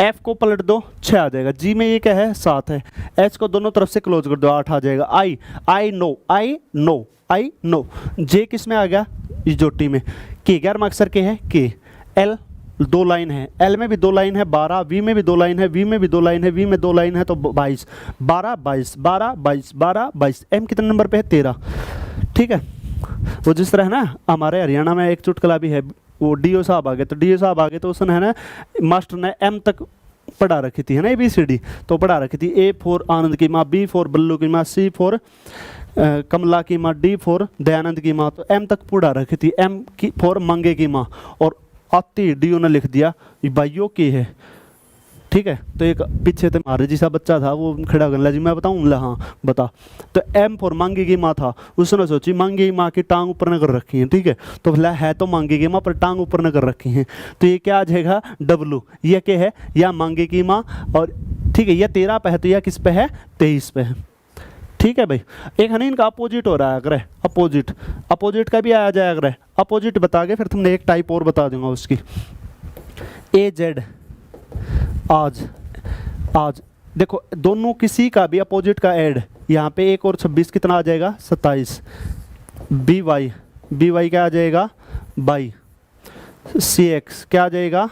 एफ को पलट दो, 6 आ जाएगा। जी में ये क्या है? 7 है। एच को दोनों तरफ से क्लोज कर दो, 8 आ जाएगा। I know. जे किस में आ गया? इजोटी में। के 11वां अक्षर के है के। एल 2 लाइन है, एल में भी 2 लाइन है 12, वी में भी 2 लाइन है, वी में भी 2 लाइन है, वी में 2 लाइन है, तो 22। 12। एम कितने नंबर पे है? 13। ठीक है, वो जिस तरह है ना, हमारे हरियाणा में एक चुटकुला भी है, वो डीओ साहब आ गए तो उसने है ना, मास्टर ने एम तक पढ़ा रखी थी, है ना, ABCD तो पढ़ा रखी थी। A फॉर आनंद की माँ, B फॉर बल्लू की माँ, C फॉर कमला की माँ, D फॉर दयानंद की माँ, तो M तक पढ़ा रखी थी। M की फॉर मंगे की माँ, और आती डीओ ने लिख दिया ये भाइयों की है। ठीक है, तो एक पीछे से महाराज जी सा बच्चा था, वो खड़ा कर जी मैं बताऊँ? हाँ बता। तो एम फॉर मांगी की माँ था, उसने सोची मांगी की माँ की टांग ऊपर न कर रखी है। ठीक है, तो बोला है तो मांगी की माँ पर टांग ऊपर न कर रखी है, तो ये क्या आ जाएगा? W। यह क्या है? या मांगी की माँ, और ठीक है, यह 13 पे है, तो यह किस पे है? 23 पे है। ठीक है भाई, एक है ना इनका अपोजिट हो रहा है, अगर अपोजिट का भी आया जाए, अगर अपोजिट बता के फिर तुमने एक टाइप और बता दूंगा उसकी। AZ आज देखो, दोनों किसी का भी अपोजिट का ऐड, यहाँ पे 1 और 26 कितना आ जाएगा? 27। BY क्या आ जाएगा? 22। CX क्या आ जाएगा?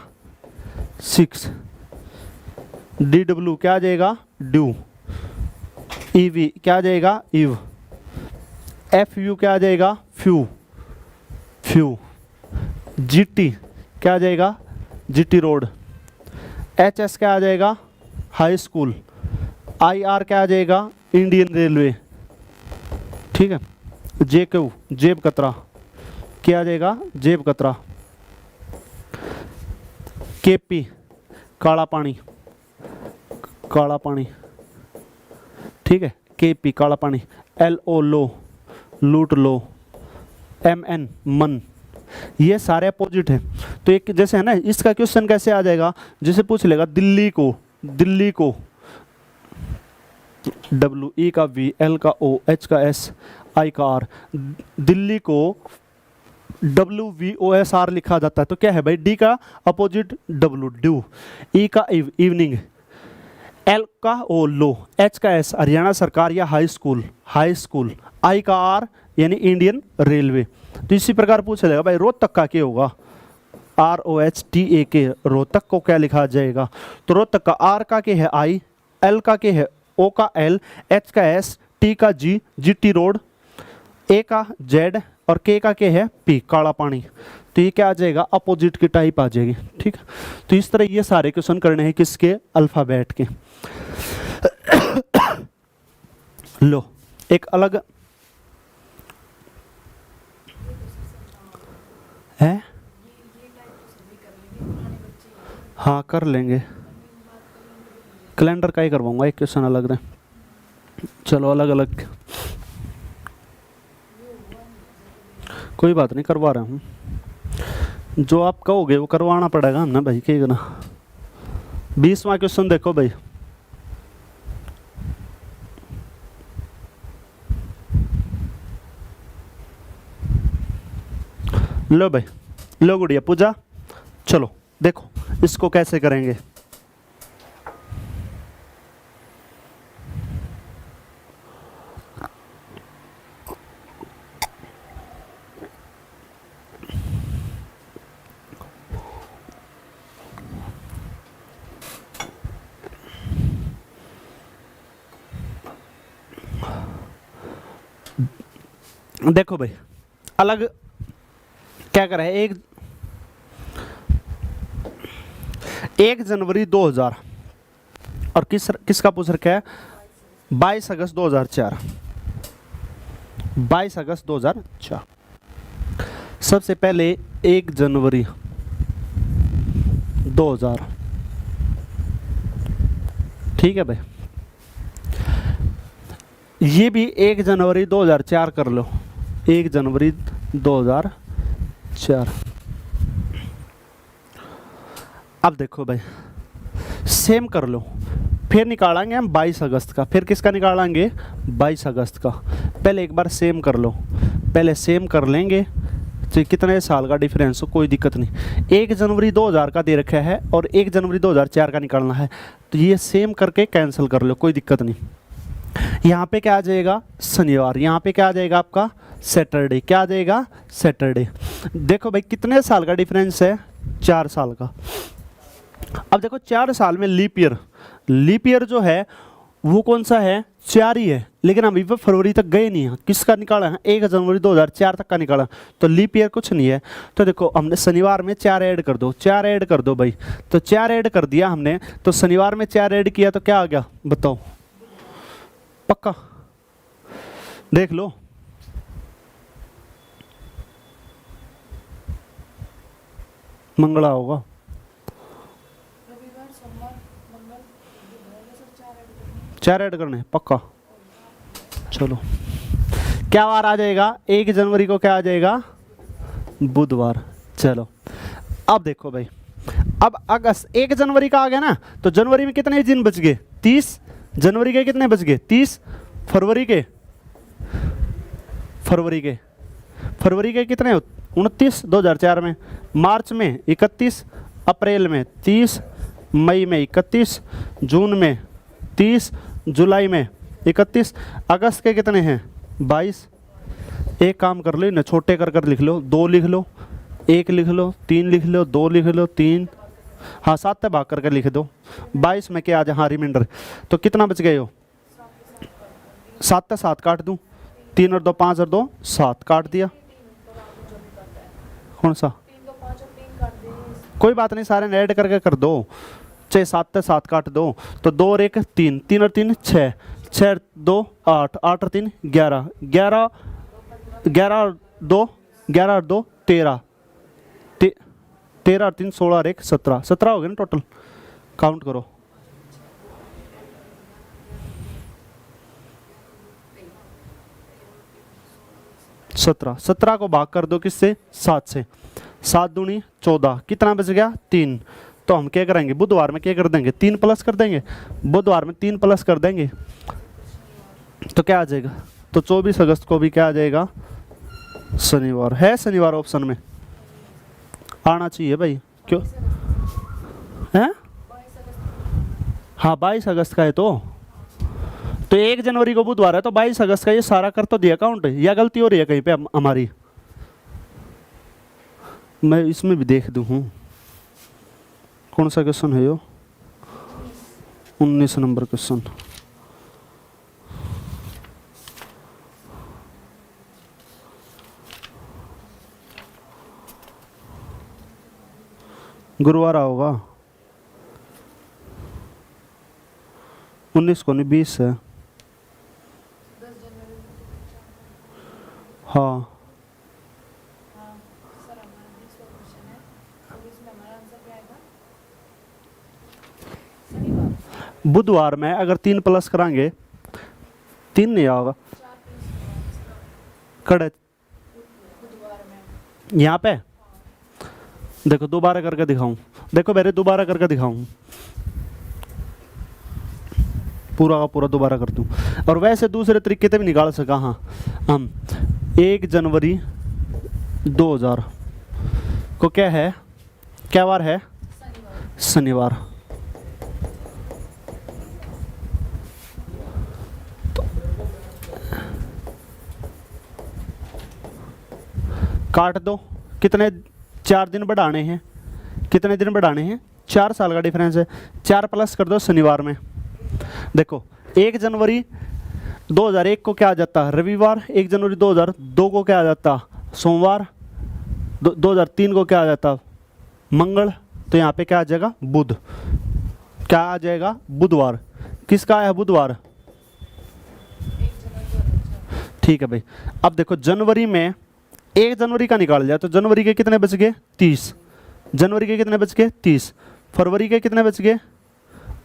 6, डी डब्ल्यू क्या आ जाएगा, ड्यू, ई वी क्या आ जाएगा, ईव, एफ यू क्या आ जाएगा, फ्यू, फ्यू, जी टी क्या आ जाएगा, G T road, H S क्या आ जाएगा, हाई स्कूल, आई आर क्या आ जाएगा, इंडियन रेलवे, ठीक है, जे क्यू जेब कतरा क्या आ जाएगा, जेब कतरा, के पी काला पानी, काला पानी, ठीक है, के पी काला पानी, एल ओ लो, लूट लो, एम एन मन, ये सारे अपोजिट हैं। तो एक जैसे है ना, इसका क्वेश्चन कैसे आ जाएगा, जैसे पूछ लेगा दिल्ली को, दिल्ली को, डब्ल्यू, ई का वी, एल का ओ, एच का एस, आई का आर, दिल्ली को W V O S R लिखा जाता है, तो क्या है भाई, डी का अपोजिट डब्ल्यू, ड्यू, ई का इव, इवनिंग, एल का ओ, लो, एच का एस, हरियाणा सरकार या हाई स्कूल, हाई स्कूल, आई का आर यानी इंडियन रेलवे। तो इसी प्रकार पूछा जाएगा भाई रोहतक का क्या होगा, R O H T A K, Rohtak को क्या लिखा जाएगा, तो रोहतक का आर का क्या है, आई, एल का क्या है, ओ का एल, एच का एस, टी का जी, जी टी रोड, ए का जेड और के का क्या है, पी काला पानी। तो ये क्या आ जाएगा, अपोजिट की टाइप आ जाएगी, ठीक है। तो इस तरह ये सारे क्वेश्चन करने हैं किसके, अल्फाबेट के। लो एक अलग है, हाँ कर लेंगे, कैलेंडर का ही करवाऊंगा, एक क्वेश्चन अलग रहे, चलो अलग अलग, कोई बात नहीं करवा रहा हूँ, जो आप कहोगे वो करवाना पड़ेगा ना भाई, क्या करना। 20वां क्वेश्चन देखो भाई, लो भाई, लो गुड़िया पूजा, चलो देखो इसको कैसे करेंगे। देखो भाई अलग क्या करा है, 1 जनवरी 2000 और किसका पूछ रखा है, 22 अगस्त 2004, 22 अगस्त 2004। सबसे पहले 1 जनवरी 2000, ठीक है भाई, ये भी 1 जनवरी 2004 कर लो, 1 जनवरी 2004। अब देखो भाई सेम कर लो, फिर निकालेंगे हम 22 अगस्त का, फिर किसका निकालेंगे, 22 अगस्त का। पहले एक बार सेम कर लो, पहले सेम कर लेंगे, तो कितने साल का डिफरेंस हो कोई दिक्कत नहीं। 1 जनवरी 2000 का दे रखा है और 1 जनवरी 2004 का निकालना है, तो ये सेम करके कैंसिल कर लो, कोई दिक्कत नहीं। यहाँ पे क्या आ जाएगा, शनिवार, यहाँ पे क्या आ जाएगा आपका, सैटरडे, क्या आ जाएगा, सैटरडे। देखो भाई कितने साल का डिफरेंस है, 4 साल का। अब देखो 4 साल में लीप ईयर, लीप ईयर जो है वो कौन सा है, 4 ही है, लेकिन अभी पे फरवरी तक गए नहीं है, किसका निकाला है, 1 जनवरी 2004 तक का निकाला, तो लीप ईयर कुछ नहीं है। तो देखो हमने शनिवार में 4 ऐड कर दो, 4 ऐड कर दो भाई, तो 4 ऐड कर दिया हमने, तो शनिवार में 4 ऐड किया तो क्या आ गया बताओ, पक्का देख लो। मंगला होगा, चार ऐड करने पक्का। चलो क्या वार आ जाएगा, 1 जनवरी को क्या आ जाएगा, बुधवार। चलो अब देखो भाई, अब अगस्त 1 जनवरी का आ गया ना, तो जनवरी में कितने दिन बच गए, 30, जनवरी के कितने बच गए 30, फरवरी के कितने 29 2004 में, मार्च में 31, अप्रैल में 30, मई में 31, जून में 30, जुलाई में 31, अगस्त के कितने हैं 22। एक काम कर लो ना, छोटे कर कर लिख लो, 2 लिख लो, 1 लिख लो, 3 लिख लो, 2 लिख लो, 3, हाँ 7 से भाग करके लिख दो। 22 में क्या आ जाए, हाँ रिमाइंडर। तो कितना बच गए हो, 7 से 7 काट दूँ, 3 और 2 5 और 2 7 काट दिया। कौन सा, कोई बात नहीं, सारे ऐड करके कर दो, चाहे 7 से 7 काट दो। तो 2 और 1 3, 3 और 3 6, 6 और 2 8, 8 और 3 11, 11, 11 और 2 11 और 2 13, 13 और 3 16 और 1 17, 17 हो गए ना टोटल। काउंट करो। सत्रह, 17 को भाग कर दो किससे, 7 से, 7 दूनी 14, कितना बच गया 3। तो हम क्या करेंगे, बुधवार में क्या कर देंगे, 3 प्लस कर देंगे, बुधवार में 3 प्लस कर देंगे तो क्या आ जाएगा, तो 24 अगस्त को भी क्या आ जाएगा, शनिवार। है शनिवार ऑप्शन में आना चाहिए भाई, क्यों है, हाँ 22 अगस्त का है। तो 1 जनवरी को बुधवार है, तो 22 अगस्त का ये सारा कर तो दिया काउंट, या गलती हो रही है कहीं पे हमारी, मैं इसमें भी देख दूँ हूँ। कौन सा क्वेश्चन है यो, 19 नंबर क्वेश्चन। गुरुवार होगा, 19 को नहीं 20 है। हाँ बुधवार में अगर 3 प्लस कराएंगे, 3 नहीं आएगा कड़े यहाँ पे। देखो दोबारा करके दिखाऊं, देखो मेरे दोबारा करके दिखाऊं, पूरा का पूरा दोबारा कर दूं। और वैसे दूसरे तरीके से भी निकाल सका, हाँ हम 1 जनवरी 2000 को क्या है, क्या वार है, शनिवार। काट दो, कितने 4 दिन बढ़ाने हैं, कितने दिन बढ़ाने हैं, 4 साल का डिफरेंस है, 4 प्लस कर दो शनिवार में। देखो 1 जनवरी 2001 को क्या आ जाता, रविवार। 1 जनवरी 2002 को क्या आ जाता, सोमवार। 2003 को क्या आ जाता, मंगल। तो यहाँ पे क्या आ जाएगा, बुध। क्या आ जाएगा, बुधवार। किसका है बुधवार, ठीक है भाई। अब देखो जनवरी में 1 जनवरी का निकाल लिया, तो जनवरी के कितने बच गए 30, जनवरी के कितने बच गए 30, फरवरी के कितने बच गए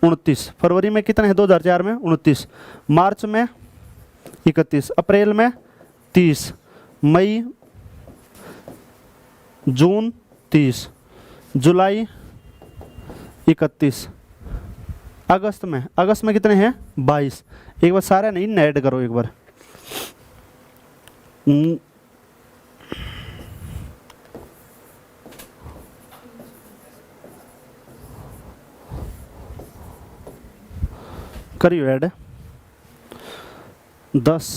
29, फरवरी में कितने हैं 2004 में 29, मार्च में 31, अप्रैल में 30, मई जून 30, जुलाई 31, अगस्त में कितने हैं 22। एक बार सारे नहीं ऐड करो एक बार, करियो ऐड 10,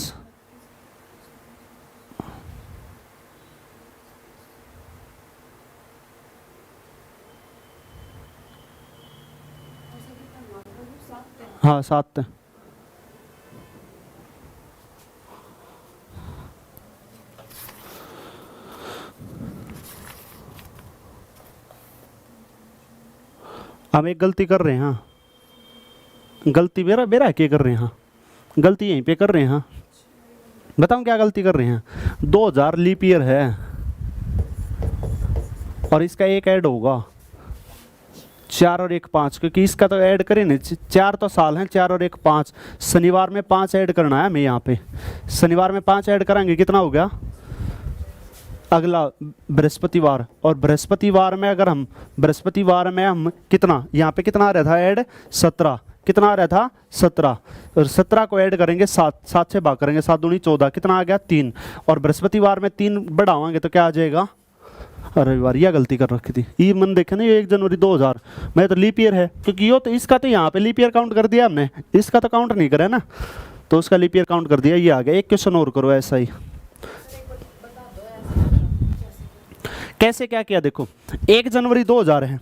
हाँ 7। हम एक गलती कर रहे हैं, हाँ गलती मेरा मेरा क्या कर रहे हैं, हाँ गलती यहीं पे कर रहे हैं। हाँ बताऊं क्या गलती कर रहे हैं, 2000 लीप ईयर है और इसका एक ऐड होगा 4 और 1 5, क्योंकि इसका तो ऐड करें नहीं, 4 तो साल हैं, 4 और 1 5, शनिवार में 5 ऐड करना है हमें यहाँ पे। शनिवार में 5 ऐड कराएंगे कितना हो गया, अगला बृहस्पतिवार। और बृहस्पतिवार में अगर हम बृहस्पतिवार में हम कितना, यहाँ पे कितना आ रहा था ऐड 17, कितना आ रहा था 17, और 17 को ऐड करेंगे 7 से भाग करेंगे, 7 दूनी 14, कितना आ गया 3। और बृहस्पतिवार में 3 बढ़ावाएंगे तो क्या आ जाएगा, रविवार। यह गलती कर रखी थी, ये मन देखे ना, ये 1 जनवरी 2000 मैं तो लीप ईयर है, क्योंकि यो तो इसका तो यहाँ पे लीप ईयर काउंट कर दिया हमने, इसका तो काउंट नहीं करा ना, तो उसका लीप ईयर काउंट कर दिया। ये आ गया। एक क्वेश्चन और करो ऐसा ही। कैसे क्या किया, देखो 1 जनवरी 2000 है,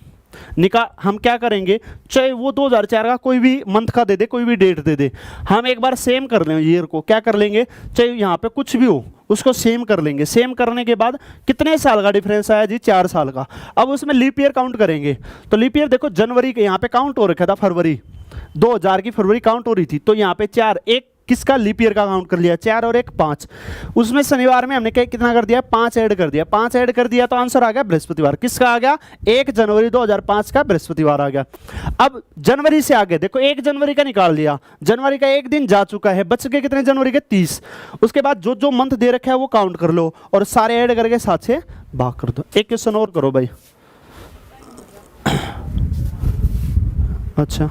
हम क्या करेंगे, चाहे वो 2004 का कोई भी मंथ का दे दे, कोई भी डेट दे दे, हम एक बार सेम कर लेंगे ईयर को, क्या कर लेंगे, चाहे यहाँ पे कुछ भी हो उसको सेम कर लेंगे। सेम करने के बाद कितने साल का डिफरेंस आया जी, 4 साल का। अब उसमें लीप ईयर काउंट करेंगे, तो लीप ईयर देखो जनवरी के यहाँ पे काउंट हो रखा था, फरवरी 2000 की फरवरी काउंट हो रही थी, तो यहाँ पे 4, एक किसका लीप ईयर का काउंट कर लिया, 4 और 1 5। उसमें शनिवार में हमने कितना कर दिया, 5 ऐड कर दिया, 5 ऐड कर दिया तो आंसर आ गया बृहस्पतिवार। किसका आ गया, 1 जनवरी 2005 का बृहस्पतिवार आ गया। अब जनवरी से आगे देखो, 1 जनवरी का निकाल लिया, जनवरी का एक दिन जा चुका है, बच गए कितने जनवरी के, 30। उसके बाद जो जो मंथ दे रखा है वो काउंट कर लो और सारे ऐड करके 7 से भाग कर दो। एक क्वेश्चन और करो भाई। अच्छा